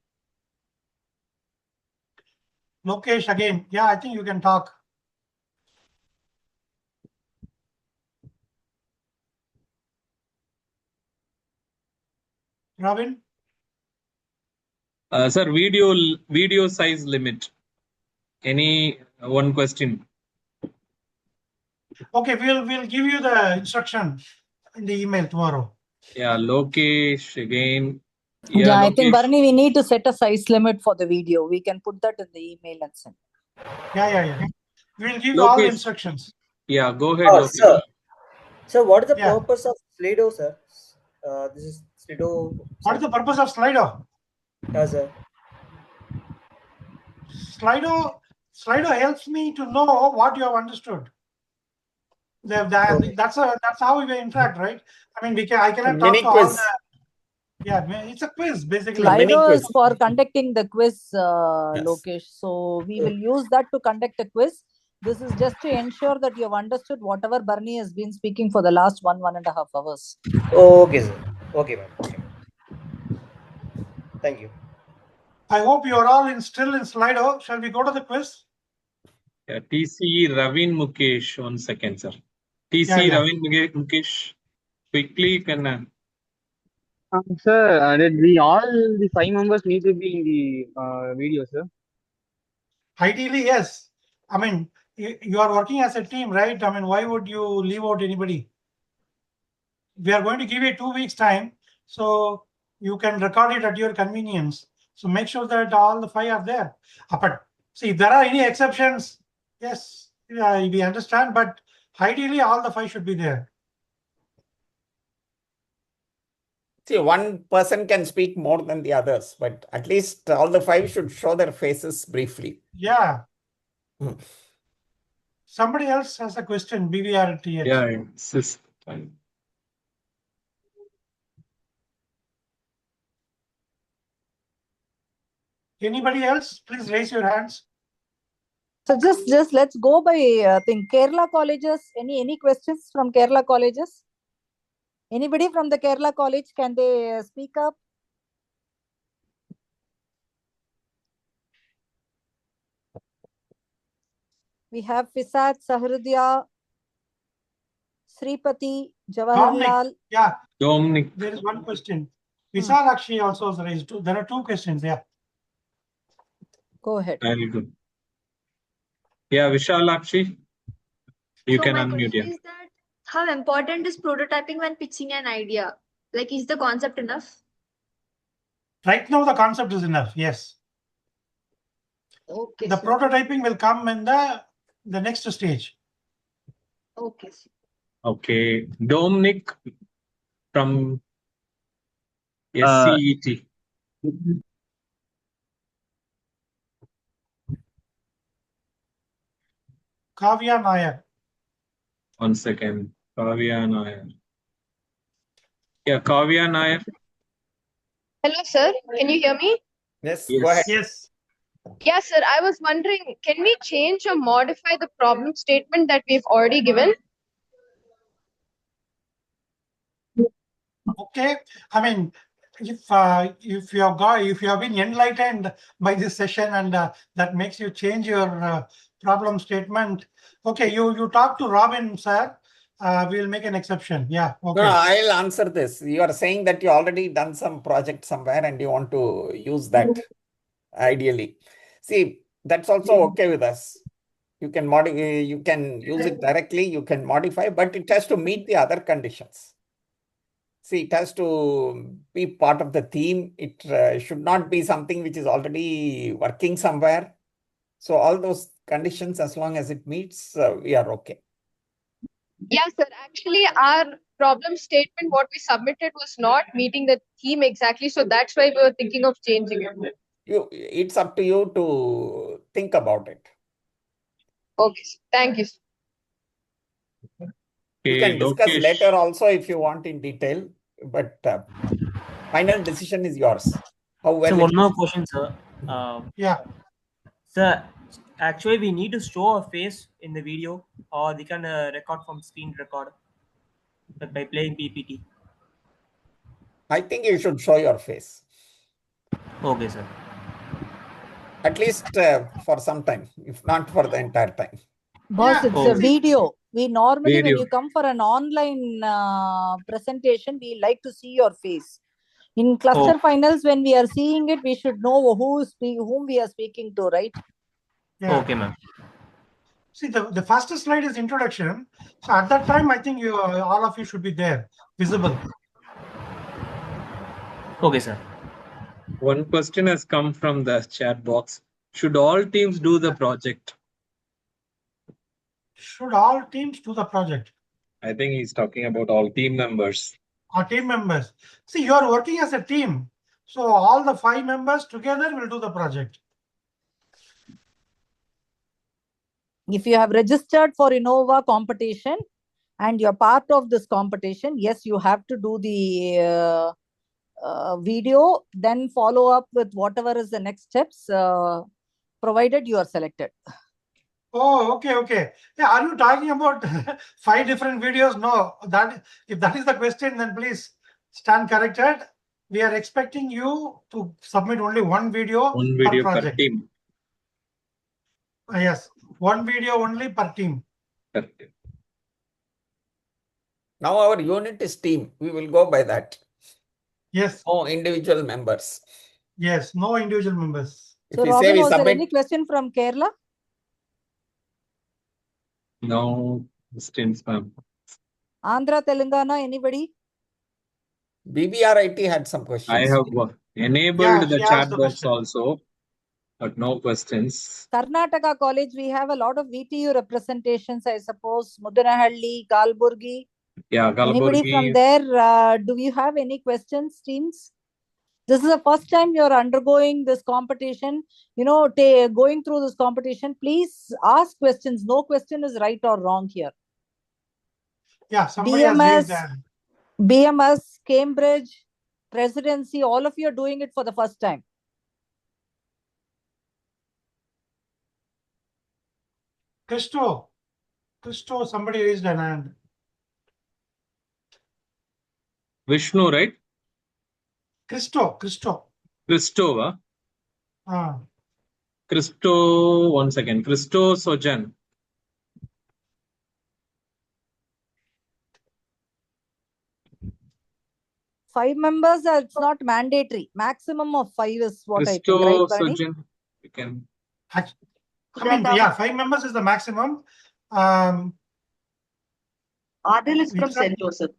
Speaker 2: Lokesh, again, yeah, I think you can talk. Robin?
Speaker 1: Sir, video size limit. Any one question?
Speaker 2: Okay, we'll give you the instruction in the email tomorrow.
Speaker 1: Yeah, Lokesh again.
Speaker 8: Yeah, I think
Speaker 1: Lokesh.
Speaker 8: Barney, we need to set a size limit for the video. We can put that in the email and send.
Speaker 2: Yeah. We'll give you all the
Speaker 1: Lokesh.
Speaker 2: instructions.
Speaker 1: Yeah, go ahead, Lokesh.
Speaker 6: Sir. So what is the
Speaker 2: Yeah.
Speaker 6: purpose of Slido, sir? This is Slido.
Speaker 2: What is the purpose of Slido?
Speaker 6: Yes, sir.
Speaker 2: Slido helps me to know what you have understood.
Speaker 6: Okay.
Speaker 2: That's how we interact, right? I mean, I cannot talk
Speaker 5: Mini
Speaker 2: to all
Speaker 5: quiz.
Speaker 2: the. Yeah, it's a quiz basically.
Speaker 5: mini
Speaker 8: Slido
Speaker 5: quiz.
Speaker 8: is for conducting the quiz,
Speaker 5: Yes.
Speaker 8: Lokesh. So we will use that to conduct a quiz. This is just to ensure that you have understood whatever Barney has been speaking for the last 1.5 hours.
Speaker 6: Okay, sir. Okay, ma'am. Okay. Thank you.
Speaker 2: I hope you are all still in Slido. Shall we go to the quiz?
Speaker 1: Yeah, TC Ravin Mukesh. 1 second, sir. TC
Speaker 2: Yeah.
Speaker 1: Ravin Mukesh. Quickly, you can.
Speaker 9: Sir, did we all the 5 members need to be in the video, sir?
Speaker 2: Ideally, yes. I mean, you are working as a team, right? I mean, why would you leave out anybody? We are going to give you 2 weeks time, so you can record it at your convenience. So make sure that all the 5 are there. But see, if there are any exceptions, yes, we understand. But ideally, all the 5 should be there.
Speaker 5: See, one person can speak more than the others, but at least all the 5 should show their faces briefly.
Speaker 2: Yeah. Somebody else has a question, BVRTH.
Speaker 1: Yeah, it's fine.
Speaker 2: Anybody else? Please raise your hands.
Speaker 8: So just let's go by Kerala colleges. Any questions from Kerala colleges? Anybody from the Kerala college, can they speak up? We have Fisat, Sahridya, Sripati, Jawaharlal.
Speaker 2: Yeah.
Speaker 1: Dominic.
Speaker 2: There is one question. Visalakshi also has raised. There are 2 questions. Yeah.
Speaker 8: Go ahead.
Speaker 1: Very good. Yeah, Vishalakshi. You can unmute.
Speaker 10: Is that how important is prototyping when pitching an idea? Like, is the concept enough?
Speaker 2: Right now, the concept is enough. Yes.
Speaker 10: Okay.
Speaker 2: The prototyping will come in the next stage.
Speaker 10: Okay.
Speaker 1: Okay. Dominic from SCET.
Speaker 2: Kavya Nair.
Speaker 1: 1 second. Kavya Nair. Yeah, Kavya Nair.
Speaker 11: Hello, sir. Can you hear me?
Speaker 5: Yes,
Speaker 1: Yes.
Speaker 5: go ahead.
Speaker 2: Yes.
Speaker 11: Yeah, sir. I was wondering, can we change or modify the problem statement that we've already given?
Speaker 2: Okay. I mean, if you have been enlightened by this session and that makes you change your problem statement, okay, you talk to Robin, sir. We'll make an exception. Yeah. Okay.
Speaker 5: No, I'll answer this. You are saying that you already done some project somewhere and you want to use that ideally. See, that's also okay with us. You can modify, you can use it directly, you can modify, but it has to meet the other conditions. See, it has to be part of the theme. It should not be something which is already working somewhere. So all those conditions, as long as it meets, we are okay.
Speaker 11: Yeah, sir. Actually, our problem statement, what we submitted, was not meeting the theme exactly. So that's why we were thinking of changing it.
Speaker 5: It's up to you to think about it.
Speaker 11: Okay, sir. Thank you, sir.
Speaker 5: You can discuss later also if you want in detail, but final decision is yours. How well?
Speaker 12: So one more question, sir.
Speaker 2: Yeah.
Speaker 12: Sir, actually, we need to show a face in the video, or we can record from screen record by playing PPT.
Speaker 5: I think you should show your face.
Speaker 12: Okay, sir.
Speaker 5: At least for some time, if not for the entire time.
Speaker 8: Boss, it's a video. We normally, when you come for an online presentation, we like to see your face. In cluster finals, when we are seeing it, we should know whom we are speaking to, right?
Speaker 2: Yeah.
Speaker 12: Okay, ma'am.
Speaker 2: See, the first slide is introduction. So at that time, I think you all of you should be there, visible.
Speaker 12: Okay, sir.
Speaker 1: One question has come from the chat box. Should all teams do the project?
Speaker 2: Should all teams do the project?
Speaker 1: I think he's talking about all team members.
Speaker 2: Our team members. See, you are working as a team. So all the 5 members together will do the project.
Speaker 8: If you have registered for innoWAH competition and you're part of this competition, yes, you have to do the video, then follow up with whatever is the next steps, provided you are selected.
Speaker 2: Oh, okay, okay. Yeah, are you talking about 5 different videos? No, if that is the question, then please stand corrected. We are expecting you to submit only one video per project.
Speaker 1: Team.
Speaker 2: Yes, one video only per team.
Speaker 5: Now our unit is team. We will go by that.
Speaker 2: Yes.
Speaker 5: No individual members.
Speaker 2: Yes, no individual members.
Speaker 8: So, Robin, was there any question from Kerala?
Speaker 1: No questions, ma'am.
Speaker 8: Andhra, Telangana, anybody?
Speaker 5: BBRIT had some questions.
Speaker 1: I have enabled the chat box also, but no questions.
Speaker 8: Karnataka College, we have a lot of VTU representations, I suppose. Mudanahalli, Kalburgi.
Speaker 1: Yeah, Kalburgi.
Speaker 8: Anybody from there? Do you have any questions, teams? This is the first time you're undergoing this competition. You know, going through this competition, please ask questions. No question is right or wrong here.
Speaker 2: Yeah, somebody has raised that.
Speaker 8: BMS, Cambridge, Presidency, all of you are doing it for the first time.
Speaker 2: Christo, somebody raised an hand.
Speaker 1: Vishnu, right?
Speaker 2: Christo.
Speaker 1: Christo, Christo, 1 second. Christo Sojan.
Speaker 8: Five members, it's not mandatory. Maximum of 5 is what
Speaker 1: Christo
Speaker 8: I think, right, Bernie?
Speaker 1: Sojan. You can.
Speaker 2: I mean, yeah, 5 members is the maximum.
Speaker 3: Adil is from St. Joseph.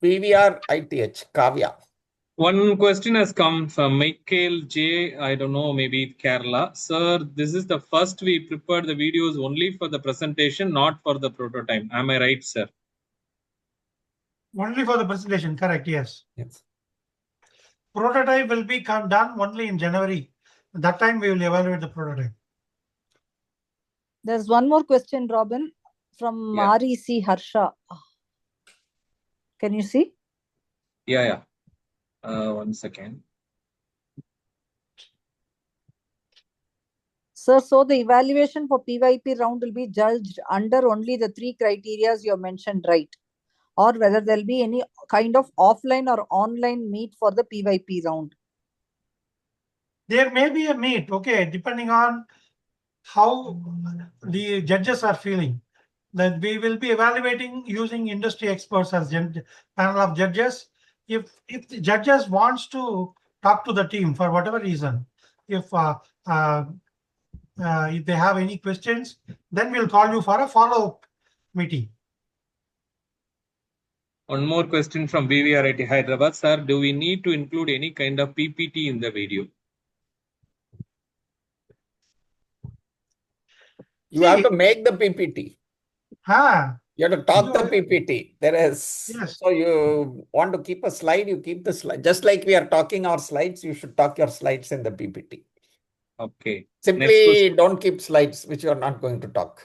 Speaker 5: PVR ITH, Kavya.
Speaker 1: One question has come from Michael J. I don't know, maybe Kerala. Sir, this is the first we prepared the videos only for the presentation, not for the prototype. Am I right, sir?
Speaker 2: Only for the presentation, correct, yes.
Speaker 5: Yes.
Speaker 2: Prototype will be done only in January. At that time, we will evaluate the prototype.
Speaker 8: There's one more question, Robin, from
Speaker 1: Yeah.
Speaker 8: REC Harsha. Can you see?
Speaker 1: Yeah. 1 second.
Speaker 8: Sir, so the evaluation for PYP round will be judged under only the 3 criteria you have mentioned, right? Or whether there'll be any kind of offline or online meet for the PYP round.
Speaker 2: There may be a meet, okay, depending on how the judges are feeling. That we will be evaluating using industry experts as panel of judges. If the judges wants to talk to the team for whatever reason, if they have any questions, then we'll call you for a follow-up meeting.
Speaker 1: One more question from BVRIT Hyderabad. Sir, do we need to include any kind of PPT in the video?
Speaker 5: You have to make the PPT. You have to talk the PPT. There is,
Speaker 2: yes.
Speaker 5: So you want to keep a slide, you keep the slide. Just like we are talking our slides, you should talk your slides in the PPT.
Speaker 1: Okay.
Speaker 5: Simply don't keep slides which you are not going to talk.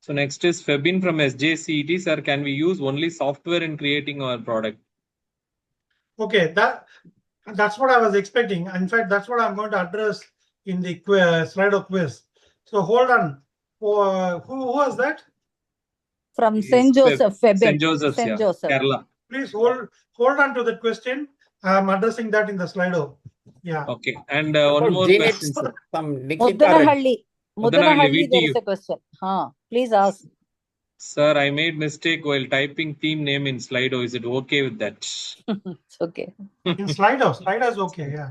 Speaker 1: So next is Febin from SJCET. Sir, can we use only software in creating our product?
Speaker 2: Okay, that's what I was expecting. In fact, that's what I'm going to address in the Slido quiz. So hold on. Who was that?
Speaker 8: From St. Joseph, Febin.
Speaker 1: St. Joseph's,
Speaker 8: St. Joseph.
Speaker 1: Kerala.
Speaker 2: Please hold on to that question. I'm addressing that in the Slido. Yeah.
Speaker 1: Okay. And one more question, sir.
Speaker 8: Muddanahalli, there is a question. Please ask.
Speaker 1: Sir, I made mistake while typing team name in Slido. Is it okay with that?
Speaker 8: It's okay.
Speaker 2: In Slido is okay, yeah.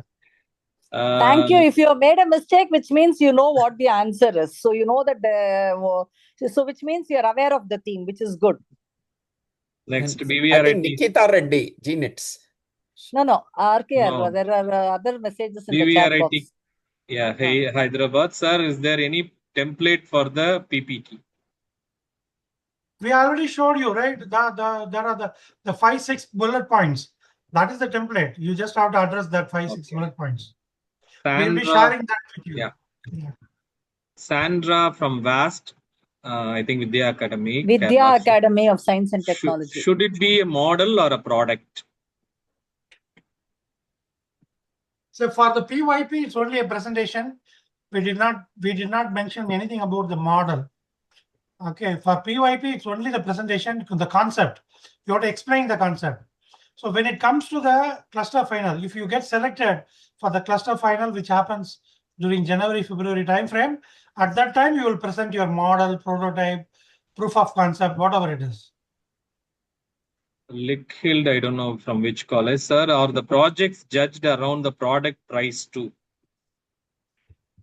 Speaker 8: Thank you. If you have made a mistake, which means you know what the answer is. So you know that, so which means you're aware of the theme, which is good.
Speaker 1: Next,
Speaker 5: I
Speaker 1: BVRIT.
Speaker 5: think Nikita Reddy, GNITS.
Speaker 8: No, RKR.
Speaker 1: No.
Speaker 8: There are other messages in the chat box.
Speaker 1: Yeah, hey, Hyderabad. Sir, is there any template for the PPT?
Speaker 2: We already showed you, right? There are the 5-6 bullet points. That is the template. You just have to address that 5-6 bullet points. We'll be sharing that with you.
Speaker 1: Yeah. Sandra from VAST, I think Vidya Academy.
Speaker 8: Vidya Academy of Science and Technology.
Speaker 1: Should it be a model or a product?
Speaker 2: So for the PYP, it's only a presentation. We did not mention anything about the model. Okay, for PYP, it's only the presentation, the concept. You have to explain the concept. So when it comes to the cluster final, if you get selected for the cluster final, which happens during January, February timeframe, at that time, you will present your model, prototype, proof of concept, whatever it is.
Speaker 1: Lickhild, I don't know from which college, sir. Are the projects judged around the product price too?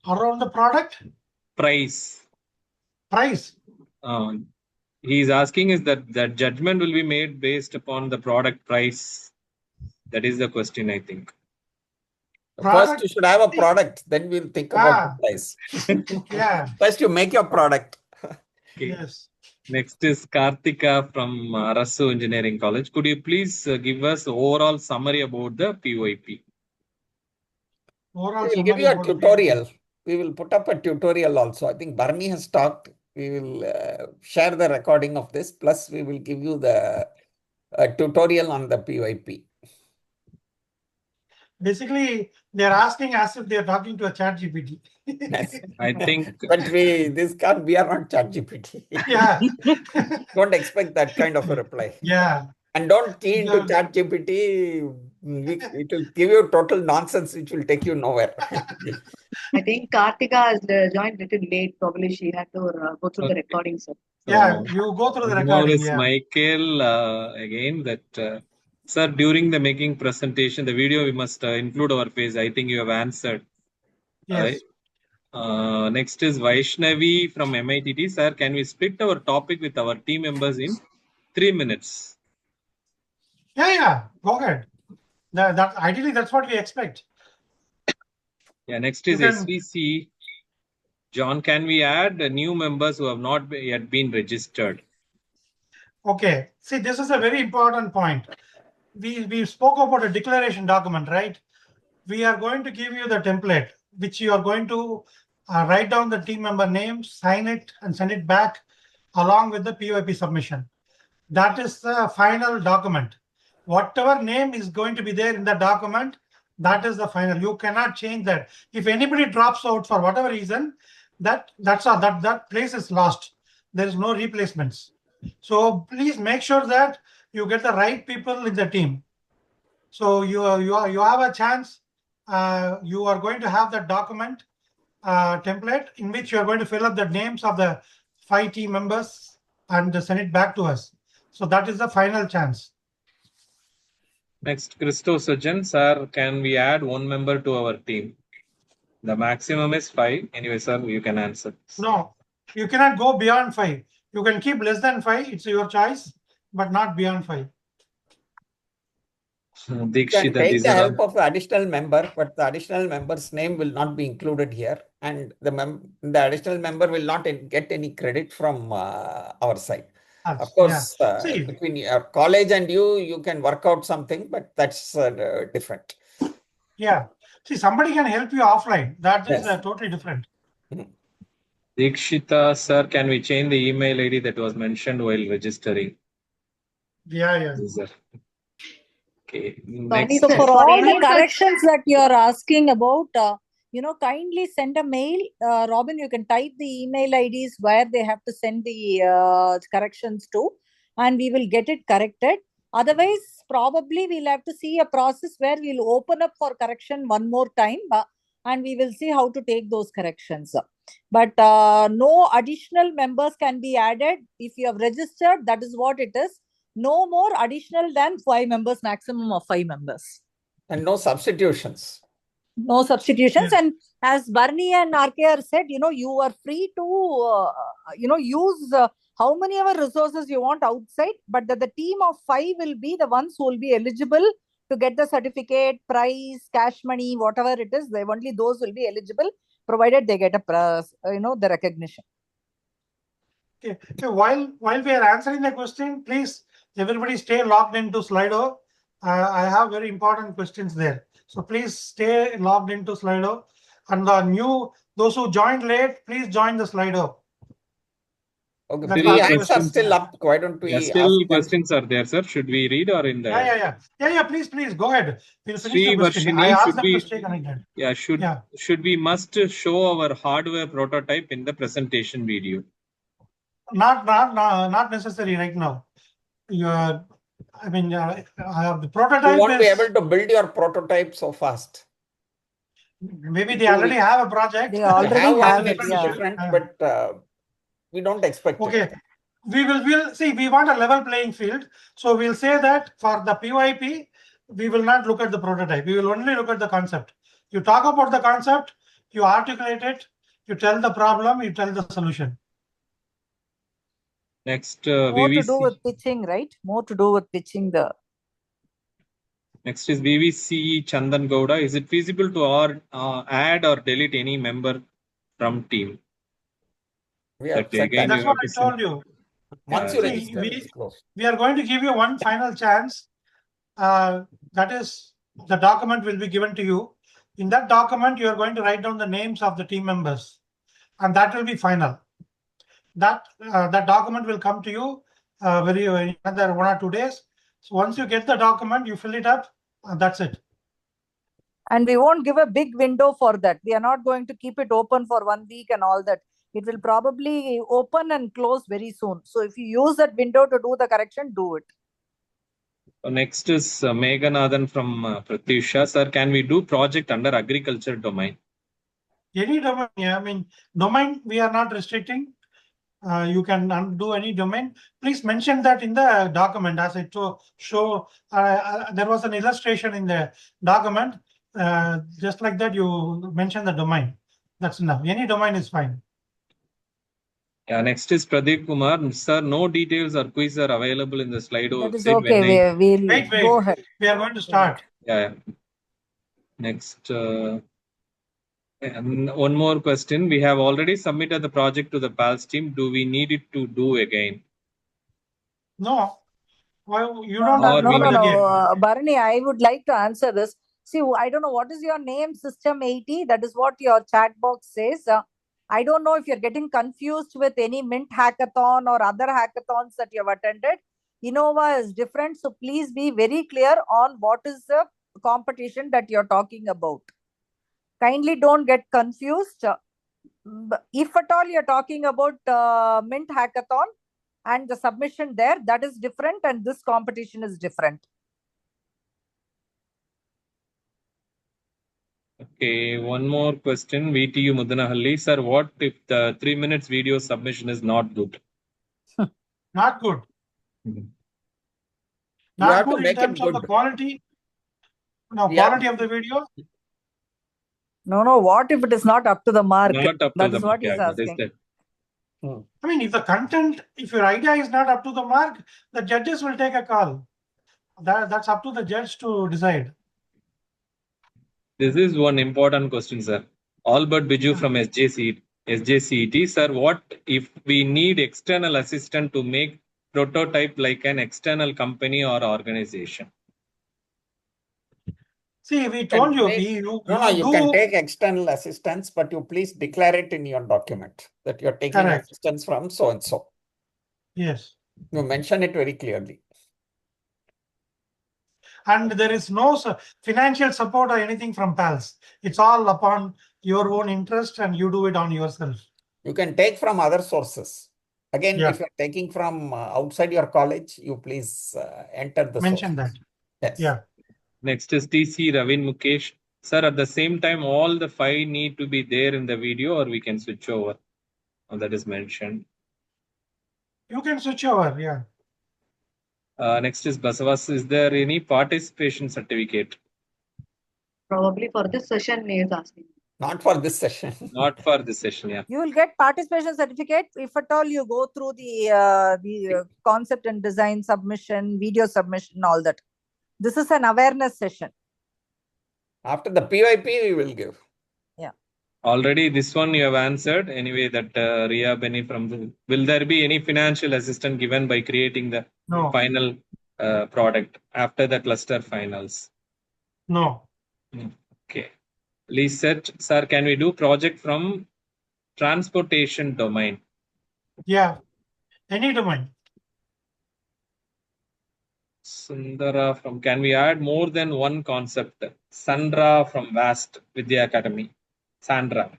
Speaker 2: Around the product?
Speaker 1: Price. He's asking is that judgment will be made based upon the product price. That is the question, I think.
Speaker 5: First, you should have a product, then we'll think about the price.
Speaker 2: Yeah.
Speaker 5: First, you make your product.
Speaker 1: Okay.
Speaker 2: Yes.
Speaker 1: Next is Karthika from Arasu Engineering College. Could you please give us overall summary about the PYP?
Speaker 5: We'll give you a tutorial. We will put up a tutorial also. I think Barney has talked. We will share the recording of this. Plus, we will give you the tutorial on the PYP.
Speaker 2: Basically, they're asking as if they're talking to a chat GPT.
Speaker 5: Yes.
Speaker 1: I think.
Speaker 5: But we are not chat GPT.
Speaker 2: Yeah.
Speaker 5: Don't expect that kind of a reply.
Speaker 2: Yeah.
Speaker 5: And don't key into chat GPT. It will give you total nonsense, which will take you nowhere.
Speaker 3: I think Karthika has joined a little late. Probably she had to go through the recording, sir.
Speaker 2: Yeah, you go through the recording.
Speaker 1: Yeah. Michael, again, that, sir, during the making presentation, the video, we must include our face. I think you have answered.
Speaker 2: Yes.
Speaker 1: Next is Vaishnavi from MITT. Sir, can we split our topic with our team members in 3 minutes?
Speaker 2: Yeah. Go ahead. Ideally, that's what we expect.
Speaker 1: Yeah. Next is SVC. John, can we add new members who have not yet been registered?
Speaker 2: Okay. See, this is a very important point. We spoke about a declaration document, right? We are going to give you the template, which you are going to write down the team member name, sign it, and send it back along with the PYP submission. That is the final document. Whatever name is going to be there in the document, that is the final. You cannot change that. If anybody drops out for whatever reason, that's all. That place is lost. There is no replacements. So please make sure that you get the right people in the team. So you have a chance. You are going to have that document template in which you are going to fill up the names of the 5 team members and send it back to us. So that is the final chance.
Speaker 1: Next, Christo Sujan, sir, can we add one member to our team? The maximum is 5. Anyway, sir, you can answer.
Speaker 2: No, you cannot go beyond 5. You can keep less than 5. It's your choice, but not beyond 5.
Speaker 5: You can take the help of the additional member, but the additional member's name will not be included here, and the additional member will not get any credit from our side. Of course, between your college and you can work out something, but that's different.
Speaker 2: Yeah. See, somebody can help you offline. That is totally different.
Speaker 1: Dikshita, sir, can we change the email ID that was mentioned while registering?
Speaker 2: Yeah.
Speaker 1: Sir. Okay.
Speaker 8: Next. So for all the corrections that you are asking about, kindly send a mail. Robin, you can type the email IDs where they have to send the corrections to, and we will get it corrected. Otherwise, probably we'll have to see a process where we'll open up for correction one more time, and we will see how to take those corrections. But no additional members can be added. If you have registered, that is what it is. No more additional than 5 members, maximum of 5 members.
Speaker 5: And no substitutions.
Speaker 8: No substitutions. And as Barney and RKR said, you are free to, use how many ever resources you want outside, but the team of 5 will be the ones who will be eligible to get the certificate, prize, cash money, whatever it is. Only those will be eligible, provided they get the recognition.
Speaker 2: Okay. So while we are answering the question, please everybody stay logged into Slido. I have very important questions there. So please stay logged into Slido. And those who joined late, please join the Slido.
Speaker 5: Okay, the hands are still up. Why don't we
Speaker 1: still questions are there, sir? Should we read or in the...
Speaker 2: Yeah. Please go ahead. We'll finish the question. I asked them to stay connected.
Speaker 1: Yeah, should we must show our hardware prototype in the presentation video?
Speaker 2: Not necessary right now. The prototype.
Speaker 5: You won't be able to build your prototype so fast.
Speaker 2: Maybe they already have a project.
Speaker 8: They already have it.
Speaker 5: Different, but we don't expect it.
Speaker 2: We'll see. We want a level playing field, so we'll say that for the PYP, we will not look at the prototype. We will only look at the concept. You talk about the concept, you articulate it, you tell the problem, you tell the solution.
Speaker 1: Next,
Speaker 8: more to do with pitching, right? More to do with pitching the.
Speaker 1: Next is VVC Chandan Gowda. Is it feasible to add or delete any member from team?
Speaker 2: That's what I told you.
Speaker 5: Once you register,
Speaker 2: we are going to give you one final chance. That is, the document will be given to you. In that document, you are going to write down the names of the team members, and that will be final. That document will come to you very another 1 or 2 days. So once you get the document, you fill it up, and that's it.
Speaker 8: And we won't give a big window for that. We are not going to keep it open for 1 week and all that. It will probably open and close very soon. So if you use that window to do the correction, do it.
Speaker 1: Next is Meghanathan from Pratyusha. Sir, can we do project under agriculture domain?
Speaker 2: Any domain, yeah. Domain we are not restricting. You can do any domain. Please mention that in the document as I show. There was an illustration in the document. Just like that, you mention the domain. That's enough. Any domain is fine.
Speaker 1: Yeah, next is Pradeep Kumar. Sir, no details or quiz are available in the Slido.
Speaker 8: That is okay. We'll go ahead.
Speaker 2: We are going to start.
Speaker 1: Yeah. Next. And one more question. We have already submitted the project to the PALS team. Do we need it to do again?
Speaker 2: No, well, you
Speaker 8: No,
Speaker 2: don't have to
Speaker 8: no,
Speaker 2: do
Speaker 8: no,
Speaker 2: it
Speaker 8: no.
Speaker 2: again.
Speaker 8: Bharani, I would like to answer this. See, I don't know what is your name, System 80. That is what your chat box says. I don't know if you're getting confused with any Mint hackathon or other hackathons that you have attended. innoWAH is different. So please be very clear on what is the competition that you're talking about. Kindly don't get confused. If at all you're talking about Mint hackathon and the submission there, that is different, and this competition is different.
Speaker 1: Okay, one more question. VTU Mudanahalli. Sir, what if the 3 minutes video submission is not good?
Speaker 2: Not good.
Speaker 5: You
Speaker 2: Not
Speaker 5: have to
Speaker 2: good in
Speaker 5: make it
Speaker 2: terms of the
Speaker 5: good.
Speaker 2: quality. No,
Speaker 5: Yeah.
Speaker 2: quality of the video.
Speaker 8: No. What if it is not up to the mark?
Speaker 1: Not up to
Speaker 8: That
Speaker 1: the
Speaker 8: is
Speaker 1: mark.
Speaker 8: what he's
Speaker 1: Yeah, that is
Speaker 8: asking.
Speaker 1: that.
Speaker 2: I mean, if the content, if your idea is not up to the mark, the judges will take a call. That's up to the judge to decide.
Speaker 1: This is one important question, sir. Albert Biju from SJCET. Sir, what if we need external assistant to make prototype like an external company or organization?
Speaker 2: See, we told you, you
Speaker 5: can take external assistance, but you please declare it in your document that you're taking
Speaker 2: Correct.
Speaker 5: assistance from so and so.
Speaker 2: Yes.
Speaker 5: You mention it very clearly.
Speaker 2: And there is no financial support or anything from PALS. It's all upon your own interest and you do it on yourself.
Speaker 5: You can take from other sources. Again,
Speaker 2: Yeah.
Speaker 5: if you're taking from outside your college, you please enter the
Speaker 2: Mention
Speaker 5: sources.
Speaker 2: that.
Speaker 5: Yes.
Speaker 2: Yeah.
Speaker 1: Next is TC Ravin Mukesh. Sir, at the same time, all the 5 need to be there in the video, or we can switch over. That is mentioned.
Speaker 2: You can switch over, yeah.
Speaker 1: Next is Basavas. Is there any participation certificate?
Speaker 3: Probably for this session, he is asking.
Speaker 5: Not for this session.
Speaker 1: Not for this session, yeah.
Speaker 8: You will get participation certificate if at all you go through the concept and design submission, video submission, all that. This is an awareness session.
Speaker 5: After the PYP, we will give.
Speaker 8: Yeah.
Speaker 1: Already this one you have answered. Anyway, that Ria Benny from the, will there be any financial assistance given by creating the final product after the cluster finals?
Speaker 2: No.
Speaker 1: Okay. Lisette, sir, can we do project from transportation domain?
Speaker 2: Yeah. Any domain.
Speaker 1: Sundara from, can we add more than one concept? Sandra from Vast Vidya Academy. Sandra.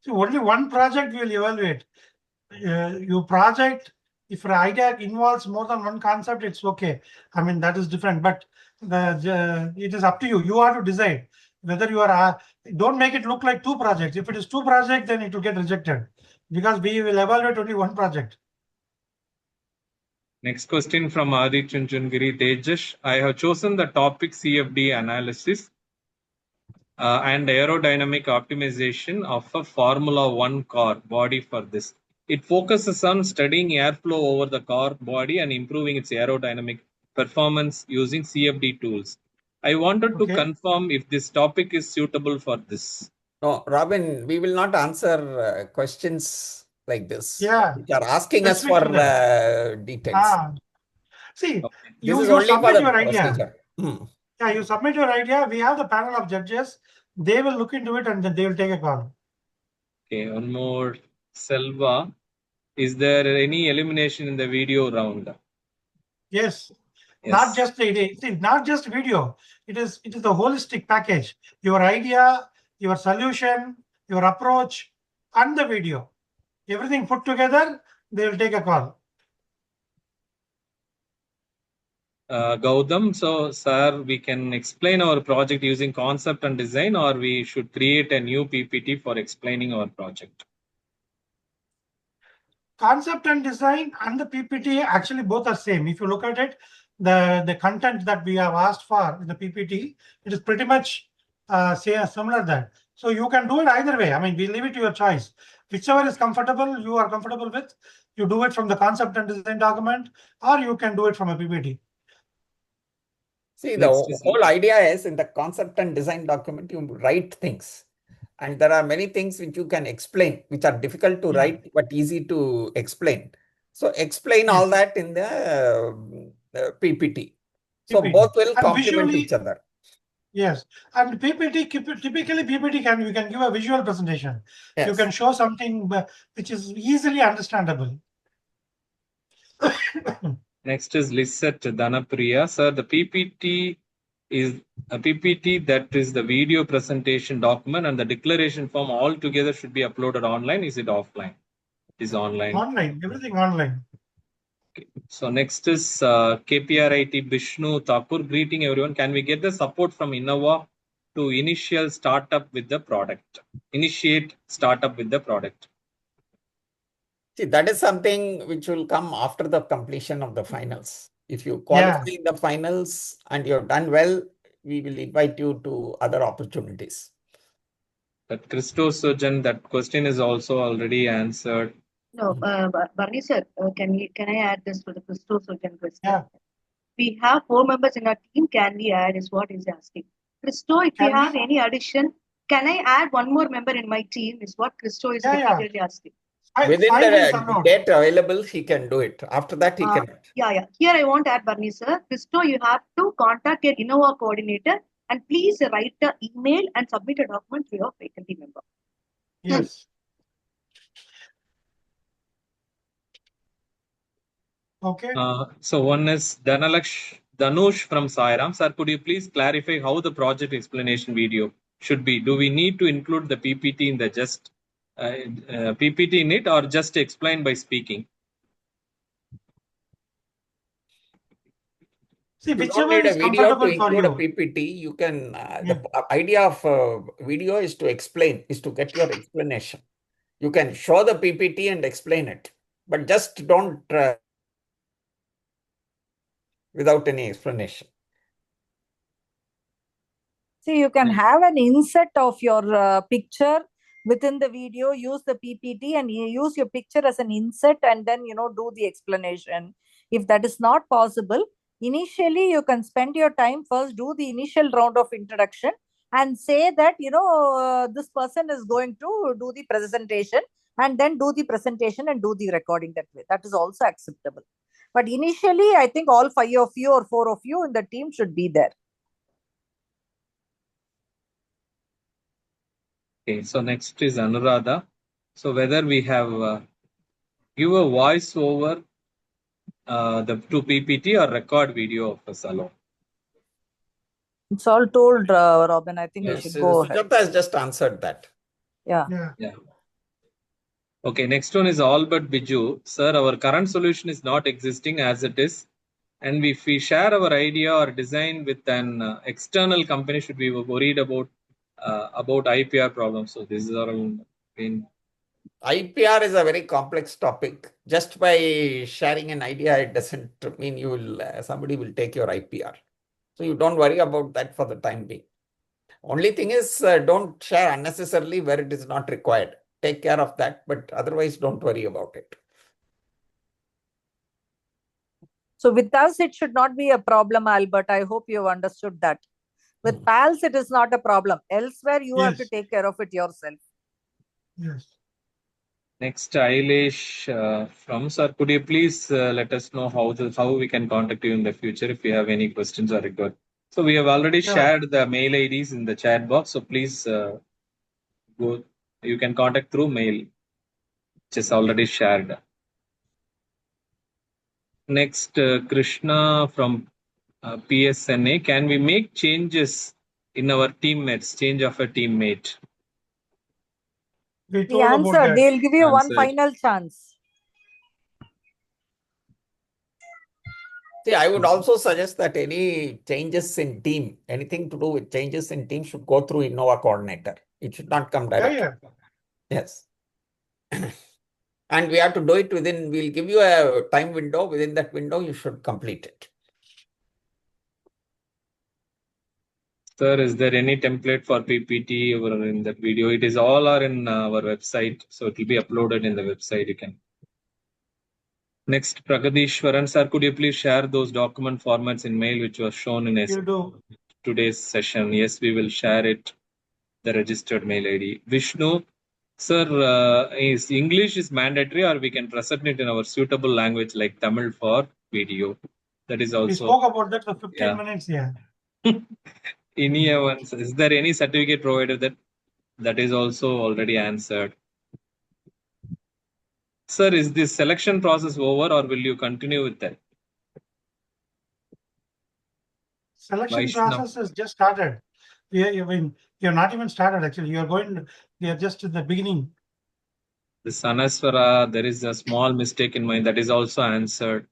Speaker 2: So only one project will evaluate. Your project, if your idea involves more than one concept, it's okay. I mean, that is different, but it is up to you. You have to decide whether you are, don't make it look like 2 projects. If it is 2 projects, then it will get rejected because we will evaluate only one project.
Speaker 1: Next question from Adi Chunchungiri Tejas. I have chosen the topic CFD analysis and aerodynamic optimization of a Formula 1 car body for this. It focuses on studying airflow over the car body and improving its aerodynamic performance using CFD tools. I wanted to confirm if this topic is suitable for this.
Speaker 5: No, Robin, we will not answer questions like this.
Speaker 2: Yeah.
Speaker 5: You are asking us for details.
Speaker 2: See,
Speaker 5: this
Speaker 2: you
Speaker 5: is only for
Speaker 2: submit
Speaker 5: the
Speaker 2: your idea.
Speaker 5: procedure.
Speaker 2: Yeah, you submit your idea. We have the panel of judges. They will look into it and then they will take a call.
Speaker 1: Okay, one more. Selva, is there any elimination in the video round?
Speaker 2: Yes. Not just not just video. It is the holistic package. Your idea, your solution, your approach, and the video. Everything put together, they will take a call.
Speaker 1: Gautam, so sir, we can explain our project using concept and design, or we should create a new PPT for explaining our project?
Speaker 2: Concept and design and the PPT actually both are same. If you look at it, the content that we have asked for in the PPT, it is pretty much similar there. So you can do it either way. I mean, we leave it to your choice. Whichever is comfortable, you are comfortable with, you do it from the concept and design document, or you can do it from a PPT.
Speaker 5: See, the whole idea is in the concept and design document, you write things. And there are many things which you can explain, which are difficult to write, but easy to explain. So explain all that in the PPT. So
Speaker 2: PPT.
Speaker 5: both will
Speaker 2: And
Speaker 5: complement
Speaker 2: visually,
Speaker 5: each other.
Speaker 2: yes. And PPT, typically PPT we can give a visual presentation.
Speaker 5: Yes.
Speaker 2: You can show something which is easily understandable.
Speaker 1: Next is Lisette Dhanapriya. Sir, the PPT is a PPT that is the video presentation document, and the declaration form all together should be uploaded online. Is it offline? It is online.
Speaker 2: Online, everything online.
Speaker 1: Okay. So next is KPRIT Bishnu Thakur. Greeting everyone. Can we get the support from innoWAH to initiate startup with the product?
Speaker 5: See, that is something which will come after the completion of the finals. If you qualify in the finals and you've done well, we will invite you to other opportunities.
Speaker 1: But Christos Sojan, that question is also already answered.
Speaker 3: No, Barney sir, can I add this to the Christos Sojan question?
Speaker 2: Yeah.
Speaker 3: We have 4 members in our team. Can we add? Is what he's asking. Christo, if you have any addition, can I add one more member in my team? Is what Christo is repeatedly asking.
Speaker 5: Within the date available, he can do it. After that, he cannot.
Speaker 3: Yeah. Here I want to add, Barney sir. Christo, you have to contact your innoWAH coordinator and please write the email and submit a document to your faculty member.
Speaker 2: Yes. Okay.
Speaker 1: So one is Danush from Sairam. Sir, could you please clarify how the project explanation video should be? Do we need to include the PPT in the just PPT in it, or just explain by speaking?
Speaker 2: See,
Speaker 5: you
Speaker 2: whichever
Speaker 5: don't need
Speaker 2: is
Speaker 5: a video to
Speaker 2: comfortable for
Speaker 5: include
Speaker 2: you.
Speaker 5: a PPT. You can. The idea of video is to explain, is to get your explanation. You can show the PPT and explain it, but just don't without any explanation.
Speaker 8: See, you can have an inset of your picture within the video, use the PPT and you use your picture as an inset and then, do the explanation. If that is not possible, initially you can spend your time first, do the initial round of introduction and say that, this person is going to do the presentation and then do the presentation and do the recording that way. That is also acceptable. But initially, I think all 5 of you or 4 of you in the team should be there.
Speaker 1: Okay, so next is Anuradha. So whether we have give a voice over the to PPT or record video of us alone.
Speaker 8: It's all told, Robin. I think we should go ahead.
Speaker 5: Sujata has just answered that.
Speaker 8: Yeah.
Speaker 1: Okay, next one is Albert Biju. Sir, our current solution is not existing as it is. And if we share our idea or design with an external company, should we be worried about IPR problems? So this is our main.
Speaker 5: IPR is a very complex topic. Just by sharing an idea, it doesn't mean you will somebody will take your IPR. So you don't worry about that for the time being. Only thing is, don't share unnecessarily where it is not required. Take care of that, but otherwise don't worry about it.
Speaker 8: So with us, it should not be a problem, Albert. I hope you have understood that. With PALS, it is not a problem. Elsewhere, you have to take care of it yourself.
Speaker 2: Yes.
Speaker 1: Next, Ailesh from Sir, could you please let us know how we can contact you in the future if you have any questions or requests? So we have already shared the mail IDs in the chat box. So please go. You can contact through mail, which is already shared. Next, Krishna from PSNA. Can we make changes in our teammates? Change of a teammate.
Speaker 8: The answer, they'll give you one final chance.
Speaker 5: See, I would also suggest that any changes in team, anything to do with changes in team should go through innoWAH coordinator. It should not come directly. Yes. And we have to do it within, we'll give you a time window. Within that window, you should complete it.
Speaker 1: Sir, is there any template for PPT or in that video? It is all are in our website. So it will be uploaded in the website. You can. Next, Pragadishwaran, sir, could you please share those document formats in mail which was shown in today's session? Yes, we will share it, the registered mail ID. Vishnu, Sir, is English is mandatory, or we can present it in our suitable language like Tamil for video? That is
Speaker 2: We
Speaker 1: also.
Speaker 2: spoke about that for 15
Speaker 1: Yeah.
Speaker 2: minutes here.
Speaker 1: Is there any certificate provided that is also already answered? Sir, is this selection process over, or will you continue with that?
Speaker 2: Selection
Speaker 1: Vaishnav.
Speaker 2: process has just started. I mean, you're not even started actually. You're going. We are just at the beginning.
Speaker 1: The Sanaswara, there is a small mistake in mine that is also answered.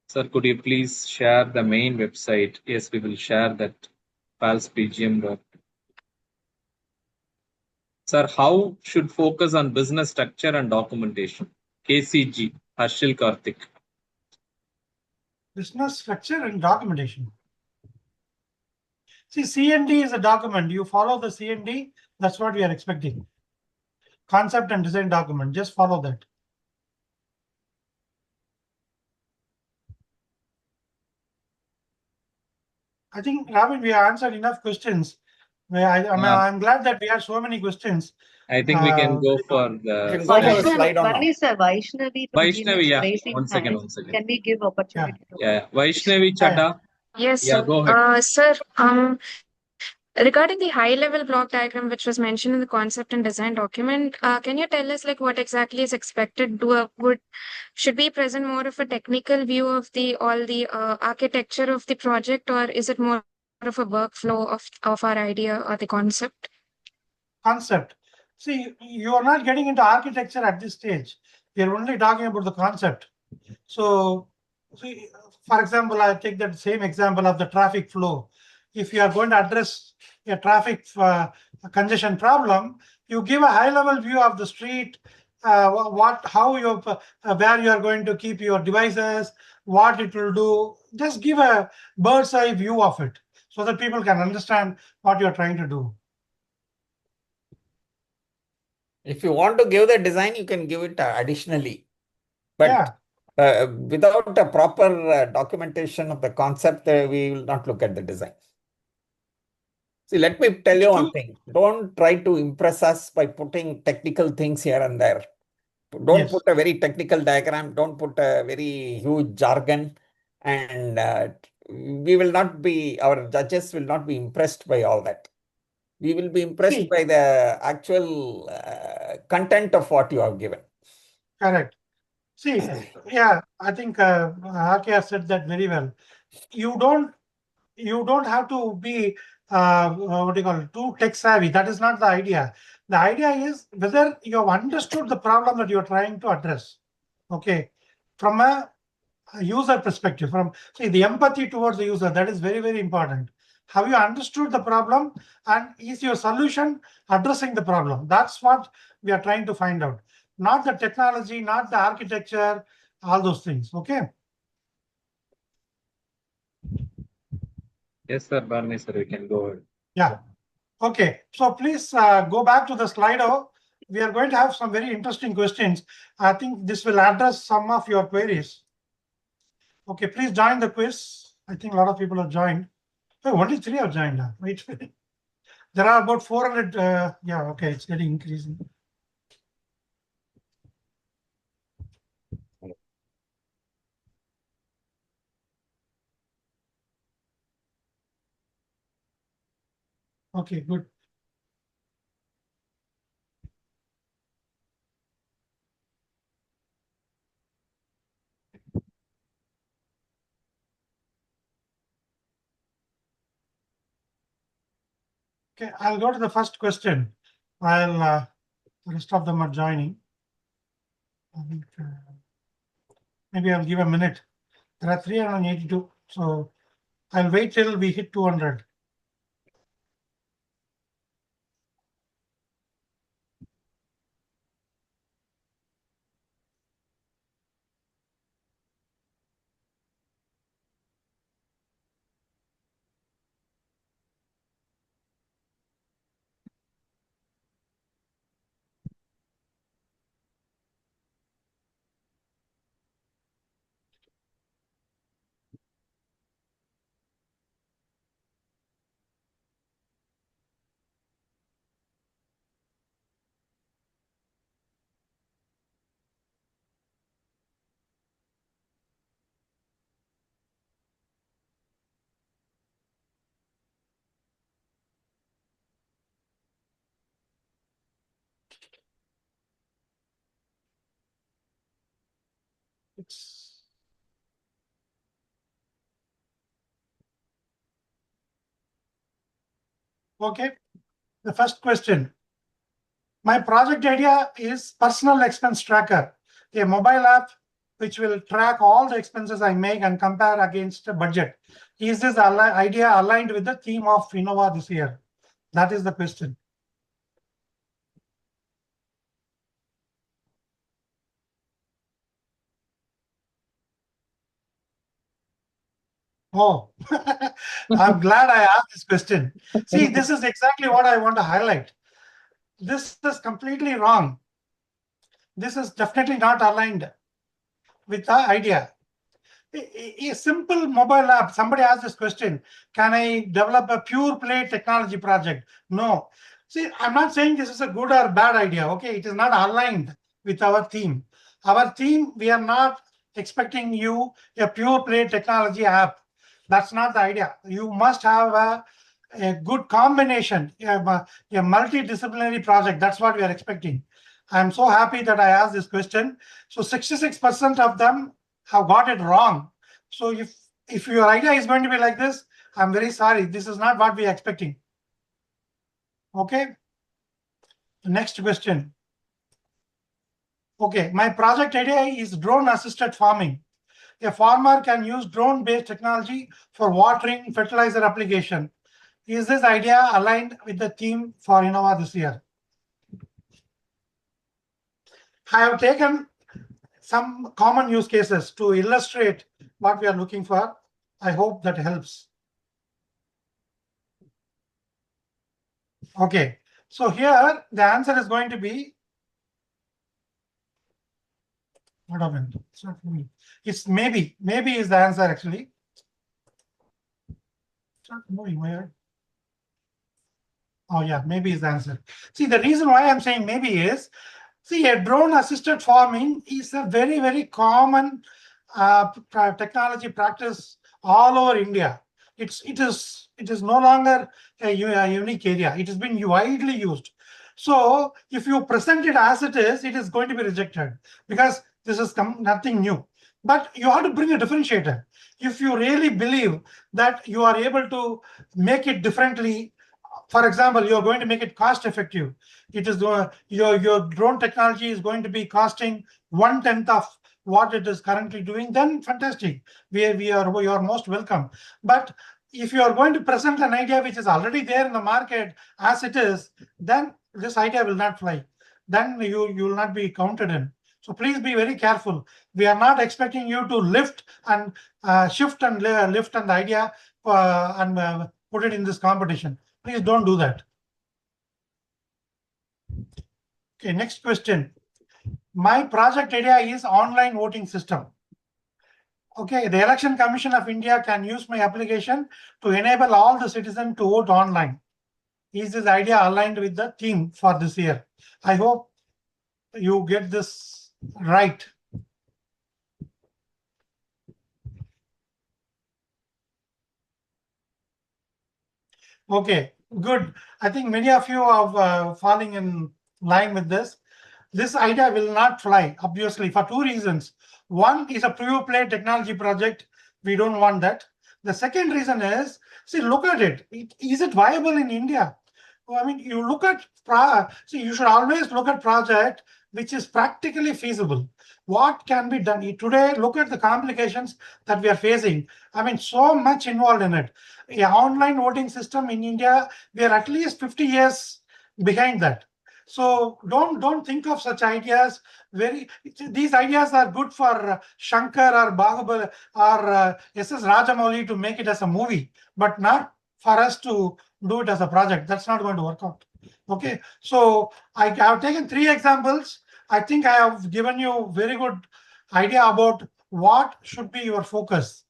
Speaker 1: Sir, could you please share the main website? Yes, we will share that. PALS Sir, how should focus on business structure and documentation? KCG, Harshil Karthik.
Speaker 2: Business structure and documentation. See, CND is a document. You follow the CND. That's what we are expecting. Concept and design document. Just follow that. I think, Robin, we have answered enough questions. I'm glad that we have so many questions.
Speaker 1: I think we can go for the.
Speaker 3: Bharani sir, Vaishnavi from
Speaker 1: Vaishnavi,
Speaker 3: GMX
Speaker 1: yeah.
Speaker 3: raising
Speaker 1: One second.
Speaker 3: hands. Can we give opportunity to
Speaker 1: Yeah. Vaishnavi Chadha.
Speaker 13: Yes,
Speaker 1: Yeah,
Speaker 13: sir.
Speaker 1: go ahead.
Speaker 13: Sir, regarding the high-level block diagram, which was mentioned in the concept and design document, can you tell us like what exactly is expected? Should be present more of a technical view of all the architecture of the project, or is it more of a workflow of our idea or the concept?
Speaker 2: Concept. See, you are not getting into architecture at this stage. We are only talking about the concept. So, see, for example, I take that same example of the traffic flow. If you are going to address a traffic congestion problem, you give a high-level view of the street, how you, where you are going to keep your devices, what it will do. Just give a bird's eye view of it so that people can understand what you are trying to do.
Speaker 5: If you want to give the design, you can give it additionally. But without a proper documentation of the concept, we will not look at the design. See, let me tell you one thing. Don't try to impress us by putting technical things here and there. Don't put a very technical diagram. Don't put a very huge jargon. And our judges will not be impressed by all that. We will be impressed by the actual content of what you have given.
Speaker 2: Correct. See, yeah, I think Akia said that very well. You don't have to be what do you call it, too tech savvy. That is not the idea. The idea is whether you have understood the problem that you are trying to address. Okay, from a user perspective, the empathy towards the user, that is very, very important. Have you understood the problem, and is your solution addressing the problem? That's what we are trying to find out. Not the technology, not the architecture, all those things. Okay.
Speaker 1: Yes, sir. Barney, sir, we can go ahead.
Speaker 2: Yeah. Okay. So please go back to the Slido. We are going to have some very interesting questions. I think this will address some of your queries. Okay, please join the quiz. I think a lot of people have joined. Oh, only 3 have joined now. Wait. There are about 400. Yeah, okay, it's getting increasing. Okay, good. Okay, I'll go to the first question while the rest of them are joining. I think, maybe I'll give a minute. There are 382, so I'll wait till we hit 200. Okay, the first question. My project idea is personal expense tracker, a mobile app which will track all the expenses I make and compare against a budget. Is this idea aligned with the theme of innoWAH this year? That is the question. Oh, I'm glad I asked this question. See, this is exactly what I want to highlight. This is completely wrong. This is definitely not aligned with the idea. A simple mobile app, somebody asked this question, can I develop a pure play technology project? No. See, I'm not saying this is a good or bad idea, okay? It is not aligned with our theme. Our theme, we are not expecting you a pure play technology app. That's not the idea. You must have a good combination, a multidisciplinary project. That's what we are expecting. I'm so happy that I asked this question. So 66% of them have got it wrong. So if your idea is going to be like this, I'm very sorry. This is not what we are expecting. Okay. Next question. Okay, my project idea is drone assisted farming. A farmer can use drone-based technology for watering, fertilizer application. Is this idea aligned with the theme for innoWAH this year? I have taken some common use cases to illustrate what we are looking for. I hope that helps. Okay, so here the answer is going to be, what happened? It's not me. It's maybe. Maybe is the answer actually. It's not moving where. Oh yeah, maybe is the answer. See, the reason why I'm saying maybe is, see, a drone-assisted farming is a very, very common technology practice all over India. It is no longer a unique area. It has been widely used. So if you present it as it is going to be rejected because this is nothing new. But you have to bring a differentiator. If you really believe that you are able to make it differently, for example, you're going to make it cost effective. It is your drone technology is going to be costing 1/10 of what it is currently doing, then fantastic. You are most welcome. But if you are going to present an idea which is already there in the market as it is, then this idea will not fly. Then you will not be counted in. So please be very careful. We are not expecting you to lift and shift and lift an idea and put it in this competition. Please don't do that. Okay, next question. My project idea is online voting system. Okay, the Election Commission of India can use my application to enable all the citizens to vote online. Is this idea aligned with the theme for this year? I hope you get this right. Okay, good. I think many of you are falling in line with this. This idea will not fly, obviously, for two reasons. One is a pure play technology project. We don't want that. The second reason is, see, look at it. Is it viable in India? I mean, you look at, see, you should always look at project which is practically feasible. What can be done? Today, look at the complications that we are facing. I mean, so much involved in it. An online voting system in India, we are at least 50 years behind that. So don't think of such ideas. These ideas are good for Shankar or Bahubali or S.S. Rajamouli to make it as a movie, but not for us to do it as a project. That's not going to work out. Okay, so I have taken 3 examples. I think I have given you very good idea about what should be your focus.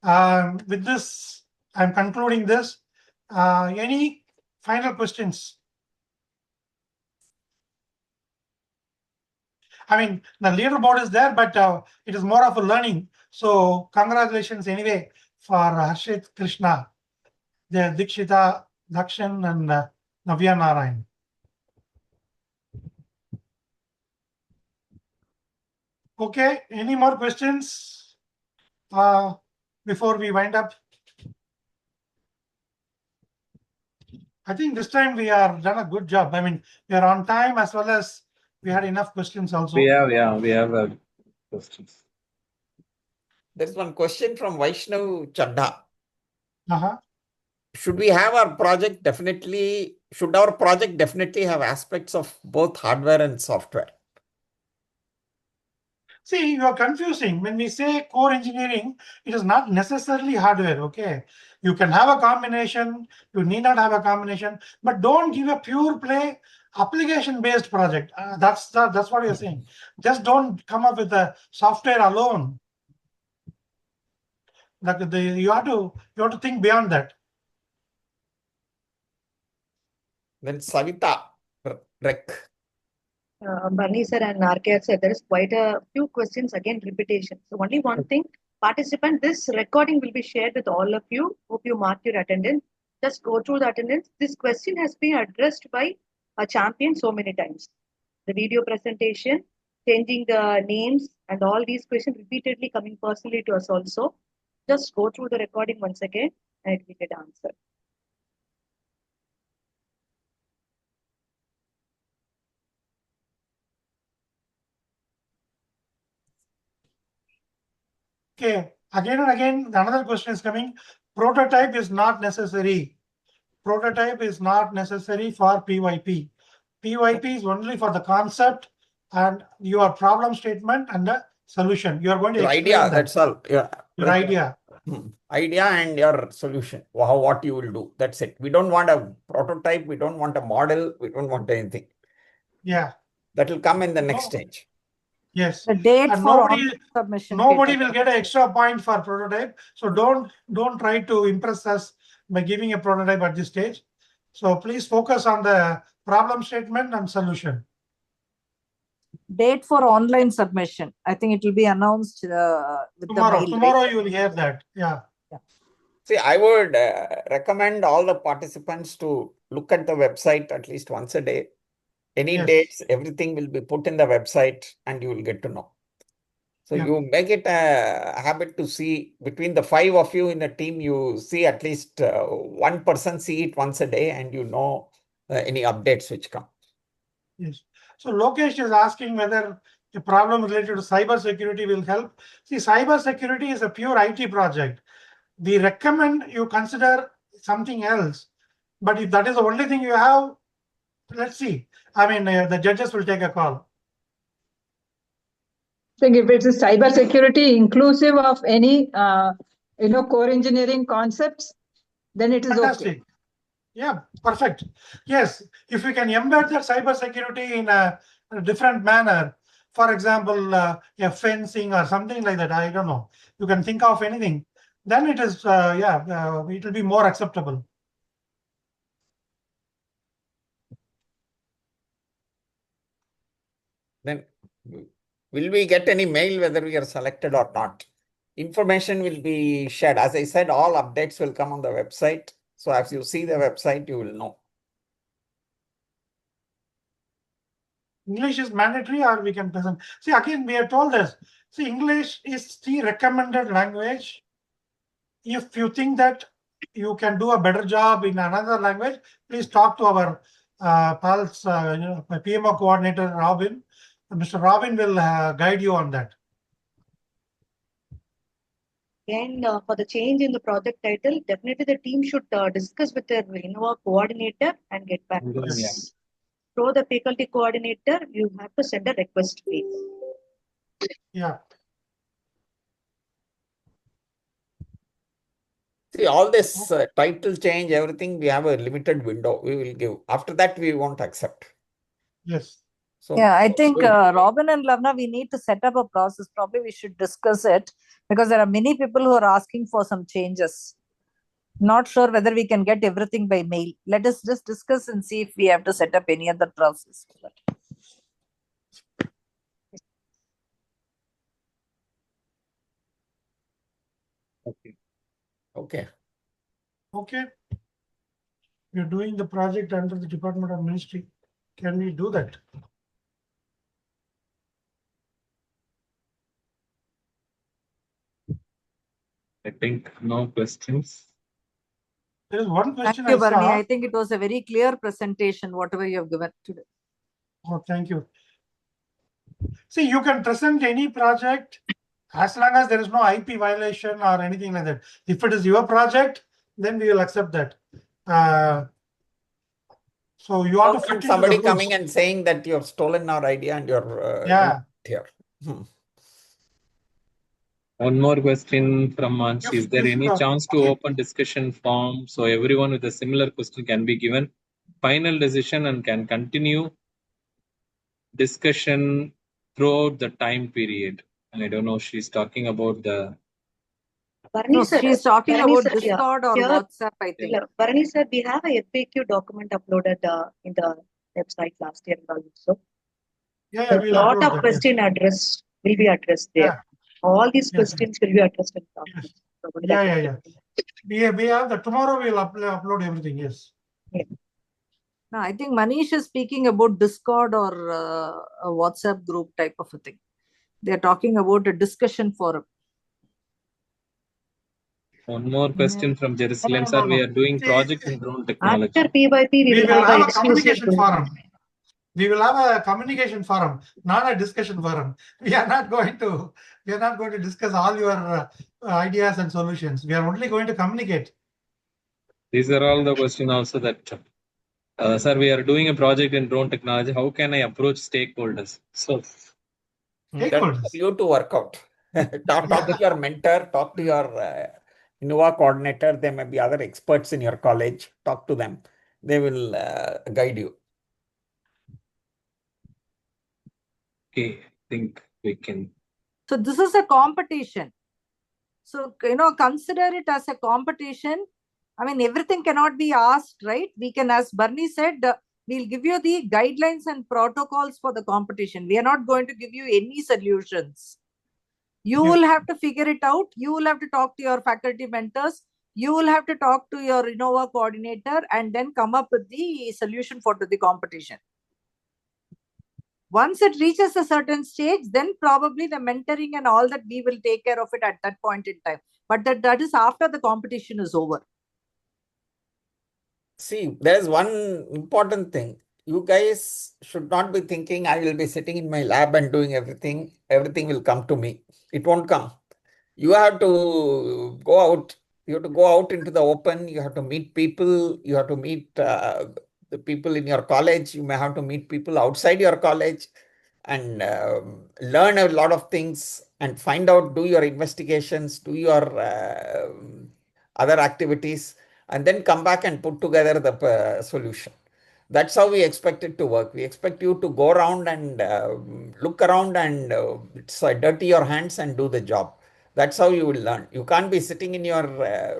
Speaker 2: With this, I'm concluding this. Any final questions? I mean, the leaderboard is there, but it is more of a learning. So congratulations anyway for Harshit, Krishna, the Dikshita, Dakshin, and Navya Narayan. Okay, any more questions before we wind up? I think this time we are done a good job. I mean, we are on time as well as we had enough questions also.
Speaker 1: We have questions.
Speaker 5: There's one question from Vaishnav Chadda.
Speaker 2: Uh-huh.
Speaker 5: Should our project definitely have aspects of both hardware and software?
Speaker 2: See, you are confusing. When we say core engineering, it is not necessarily hardware, okay? You can have a combination, you need not have a combination, but don't give a pure play application-based project. That's what you're saying. Just don't come up with the software alone. You have to think beyond that.
Speaker 5: Then Savita Rek.
Speaker 3: Barney sir and RK said there is quite a few questions, again repetition. So only one thing, participant, this recording will be shared with all of you. Hope you mark your attendance. Just go through the attendance. This question has been addressed by a champion so many times. The video presentation, changing the names, and all these questions repeatedly coming personally to us also. Just go through the recording once again and it will get answered.
Speaker 2: Okay, again and again, another question is coming. Prototype is not necessary. Prototype is not necessary for PYP. PYP is only for the concept and your problem statement and the solution. You are going to
Speaker 5: Your
Speaker 2: explain
Speaker 5: idea,
Speaker 2: that.
Speaker 5: that's all. Yeah.
Speaker 2: Your idea.
Speaker 5: Idea and your solution. What you will do. That's it. We don't want a prototype. We don't want a model. We don't want anything.
Speaker 2: Yeah.
Speaker 5: That will come in the next stage.
Speaker 2: Yes.
Speaker 8: The date
Speaker 2: And
Speaker 8: for submission.
Speaker 2: nobody will get an extra point for prototype. So don't try to impress us by giving a prototype at this stage. So please focus on the problem statement and solution.
Speaker 8: Date for online submission. I think it will be announced with
Speaker 2: tomorrow.
Speaker 8: the mail.
Speaker 2: Tomorrow you will hear that. Yeah.
Speaker 5: See, I would recommend all the participants to look at the website at least once a day. Any dates, everything will be put in the website and you will get to know. So you make it a habit to see between the 5 of you in the team, you see at least one person see it once a day and you know any updates which come.
Speaker 2: Yes. So Lokesh is asking whether a problem related to cyber security will help. See, cyber security is a pure IT project. We recommend you consider something else. But if that is the only thing you have, let's see. I mean, the judges will take a call.
Speaker 14: So if it's a cyber security inclusive of any, core engineering concepts, then it is
Speaker 2: fantastic.
Speaker 14: Okay.
Speaker 2: Yeah, perfect. Yes, if we can embed that cyber security in a different manner, for example, a fencing or something like that, I don't know. You can think of anything. Then it is, it will be more acceptable.
Speaker 5: Then will we get any mail whether we are selected or not? Information will be shared. As I said, all updates will come on the website. So as you see the website, you will know.
Speaker 2: English is mandatory or we can present. See, again, we are told this. See, English is the recommended language. If you think that you can do a better job in another language, please talk to our PALS, my PMO coordinator, Robin. Mr. Robin will guide you on that.
Speaker 3: And for the change in the project title, definitely the team should discuss with their innoWAH coordinator and get back to us. So the faculty coordinator, you have to send a request, please.
Speaker 2: Yeah.
Speaker 5: See, all this title change, everything, we have a limited window we will give. After that, we won't accept.
Speaker 2: Yes.
Speaker 5: So,
Speaker 8: yeah, I think Robin and Lavna, we need to set up a process. Probably we should discuss it because there are many people who are asking for some changes. Not sure whether we can get everything by mail. Let us just discuss and see if we have to set up any other process.
Speaker 5: Okay. Okay.
Speaker 2: Okay. We're doing the project under the Department of Ministry. Can we do that?
Speaker 1: I think no questions.
Speaker 2: There is one
Speaker 8: Thank
Speaker 2: question
Speaker 8: you,
Speaker 2: I
Speaker 8: Barney.
Speaker 2: saw.
Speaker 8: I think it was a very clear presentation, whatever you have given today.
Speaker 2: Oh, thank you. See, you can present any project as long as there is no IP violation or anything like that. If it is your project, then we will accept that. So you
Speaker 5: I
Speaker 2: have to
Speaker 5: don't
Speaker 2: fit
Speaker 5: want
Speaker 2: into
Speaker 5: somebody
Speaker 2: the rules.
Speaker 5: coming and saying that you have stolen our idea and you're
Speaker 2: Yeah.
Speaker 5: here.
Speaker 1: One more question from Manch. Is there any
Speaker 2: the-
Speaker 1: chance to open discussion forum so everyone with a similar question can be given final decision and can continue discussion throughout the time period? And I don't know, she's talking about the
Speaker 3: Barney
Speaker 8: No,
Speaker 3: sir,
Speaker 8: she's talking
Speaker 3: Barney
Speaker 8: about
Speaker 3: sir, yeah.
Speaker 8: Discord or
Speaker 3: Here,
Speaker 8: WhatsApp, I think.
Speaker 3: yeah, Barney sir, we have a FAQ document uploaded in the website last year also.
Speaker 2: Yeah,
Speaker 3: A
Speaker 2: we'll
Speaker 3: lot
Speaker 2: upload
Speaker 3: of
Speaker 2: that,
Speaker 3: question addressed will be addressed there.
Speaker 2: Yeah.
Speaker 3: All these
Speaker 2: Yes,
Speaker 3: questions will be addressed in the document. So only that
Speaker 2: Yeah. We have the tomorrow we'll upload everything. Yes.
Speaker 8: No, I think Manish is speaking about Discord or a WhatsApp group type of a thing. They're talking about a discussion forum.
Speaker 1: one more question from Jerusalem.
Speaker 2: No.
Speaker 1: Sir, we are doing project in drone technology.
Speaker 3: After PYP,
Speaker 2: We will have a
Speaker 3: exclusive
Speaker 2: communication
Speaker 3: group.
Speaker 2: forum. We will have a communication forum, not a discussion forum. We are not going to discuss all your ideas and solutions. We are only going to communicate.
Speaker 1: These are all the questions also that, sir, we are doing a project in drone technology. How can I approach stakeholders? So,
Speaker 5: That's for you to work out. Talk to your mentor, talk to your innoWAH coordinator. There may be other experts in your college. Talk to them. They will guide you.
Speaker 1: Okay, I think we can.
Speaker 8: So this is a competition. So, consider it as a competition. I mean, everything cannot be asked, right? We can, as Barney said, we'll give you the guidelines and protocols for the competition. We are not going to give you any solutions. You will have to figure it out. You will have to talk to your faculty mentors. You will have to talk to your innoWAH coordinator and then come up with the solution for the competition. Once it reaches a certain stage, then probably the mentoring and all that, we will take care of it at that point in time. But that is after the competition is over.
Speaker 5: See, there's one important thing. You guys should not be thinking I will be sitting in my lab and doing everything. Everything will come to me. It won't come. You have to go out. You have to go out into the open. You have to meet people. You have to meet the people in your college. You may have to meet people outside your college and learn a lot of things and find out, do your investigations, do your other activities, and then come back and put together the solution. That's how we expect it to work. We expect you to go around and look around and dirty your hands and do the job. That's how you will learn. You can't be sitting in your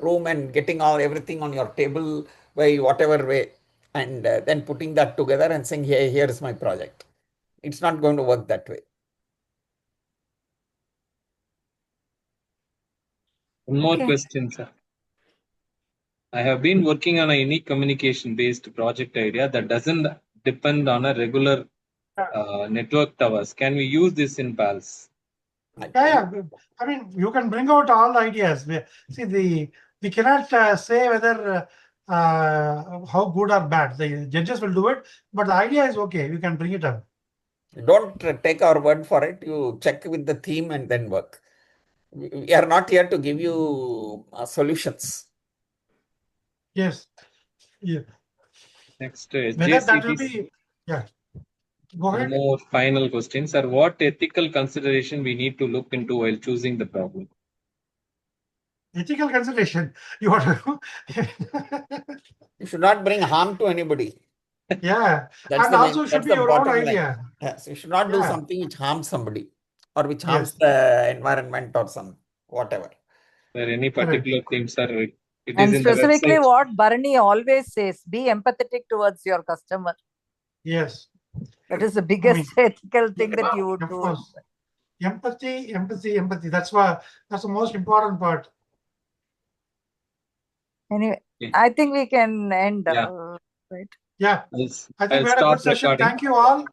Speaker 5: room and getting everything on your table by whatever way and then putting that together and saying, hey, here is my project. It's not going to work that way.
Speaker 1: One more question, sir. I have been working on a unique communication-based project idea that doesn't depend on a regular network towers. Can we use this in PALS?
Speaker 2: Yeah. I mean, you can bring out all the ideas. See, we cannot say whether how good or bad. The judges will do it, but the idea is okay. You can bring it up.
Speaker 5: Don't take our word for it. You check with the theme and then work. We are not here to give you solutions.
Speaker 2: Yes. Yeah.
Speaker 1: Next,
Speaker 2: Whether that will be, yeah. Go ahead.
Speaker 1: One more final question, sir. What ethical consideration we need to look into while choosing the problem?
Speaker 2: Ethical consideration. You want to
Speaker 5: You should not bring harm to anybody.
Speaker 2: Yeah.
Speaker 5: That's
Speaker 2: And
Speaker 5: the
Speaker 2: also
Speaker 5: main,
Speaker 2: should
Speaker 5: that's
Speaker 2: be
Speaker 5: the
Speaker 2: your own
Speaker 5: bottom
Speaker 2: idea.
Speaker 5: line. Yes, you should not do something which harms somebody or which harms
Speaker 2: Yes.
Speaker 5: the environment or some whatever.
Speaker 1: There any particular theme, sir? It is
Speaker 8: And
Speaker 1: in the
Speaker 8: specifically
Speaker 1: website.
Speaker 8: what Barney always says, be empathetic towards your customer.
Speaker 2: Yes.
Speaker 8: That is the biggest ethical thing that you would
Speaker 2: Of
Speaker 8: do.
Speaker 2: course. Empathy. That's the most important part.
Speaker 8: Anyway, I think we can end.
Speaker 1: Yeah.
Speaker 8: Right?
Speaker 2: Yeah.
Speaker 1: Yes.
Speaker 2: I think we had a good session. Thank you all.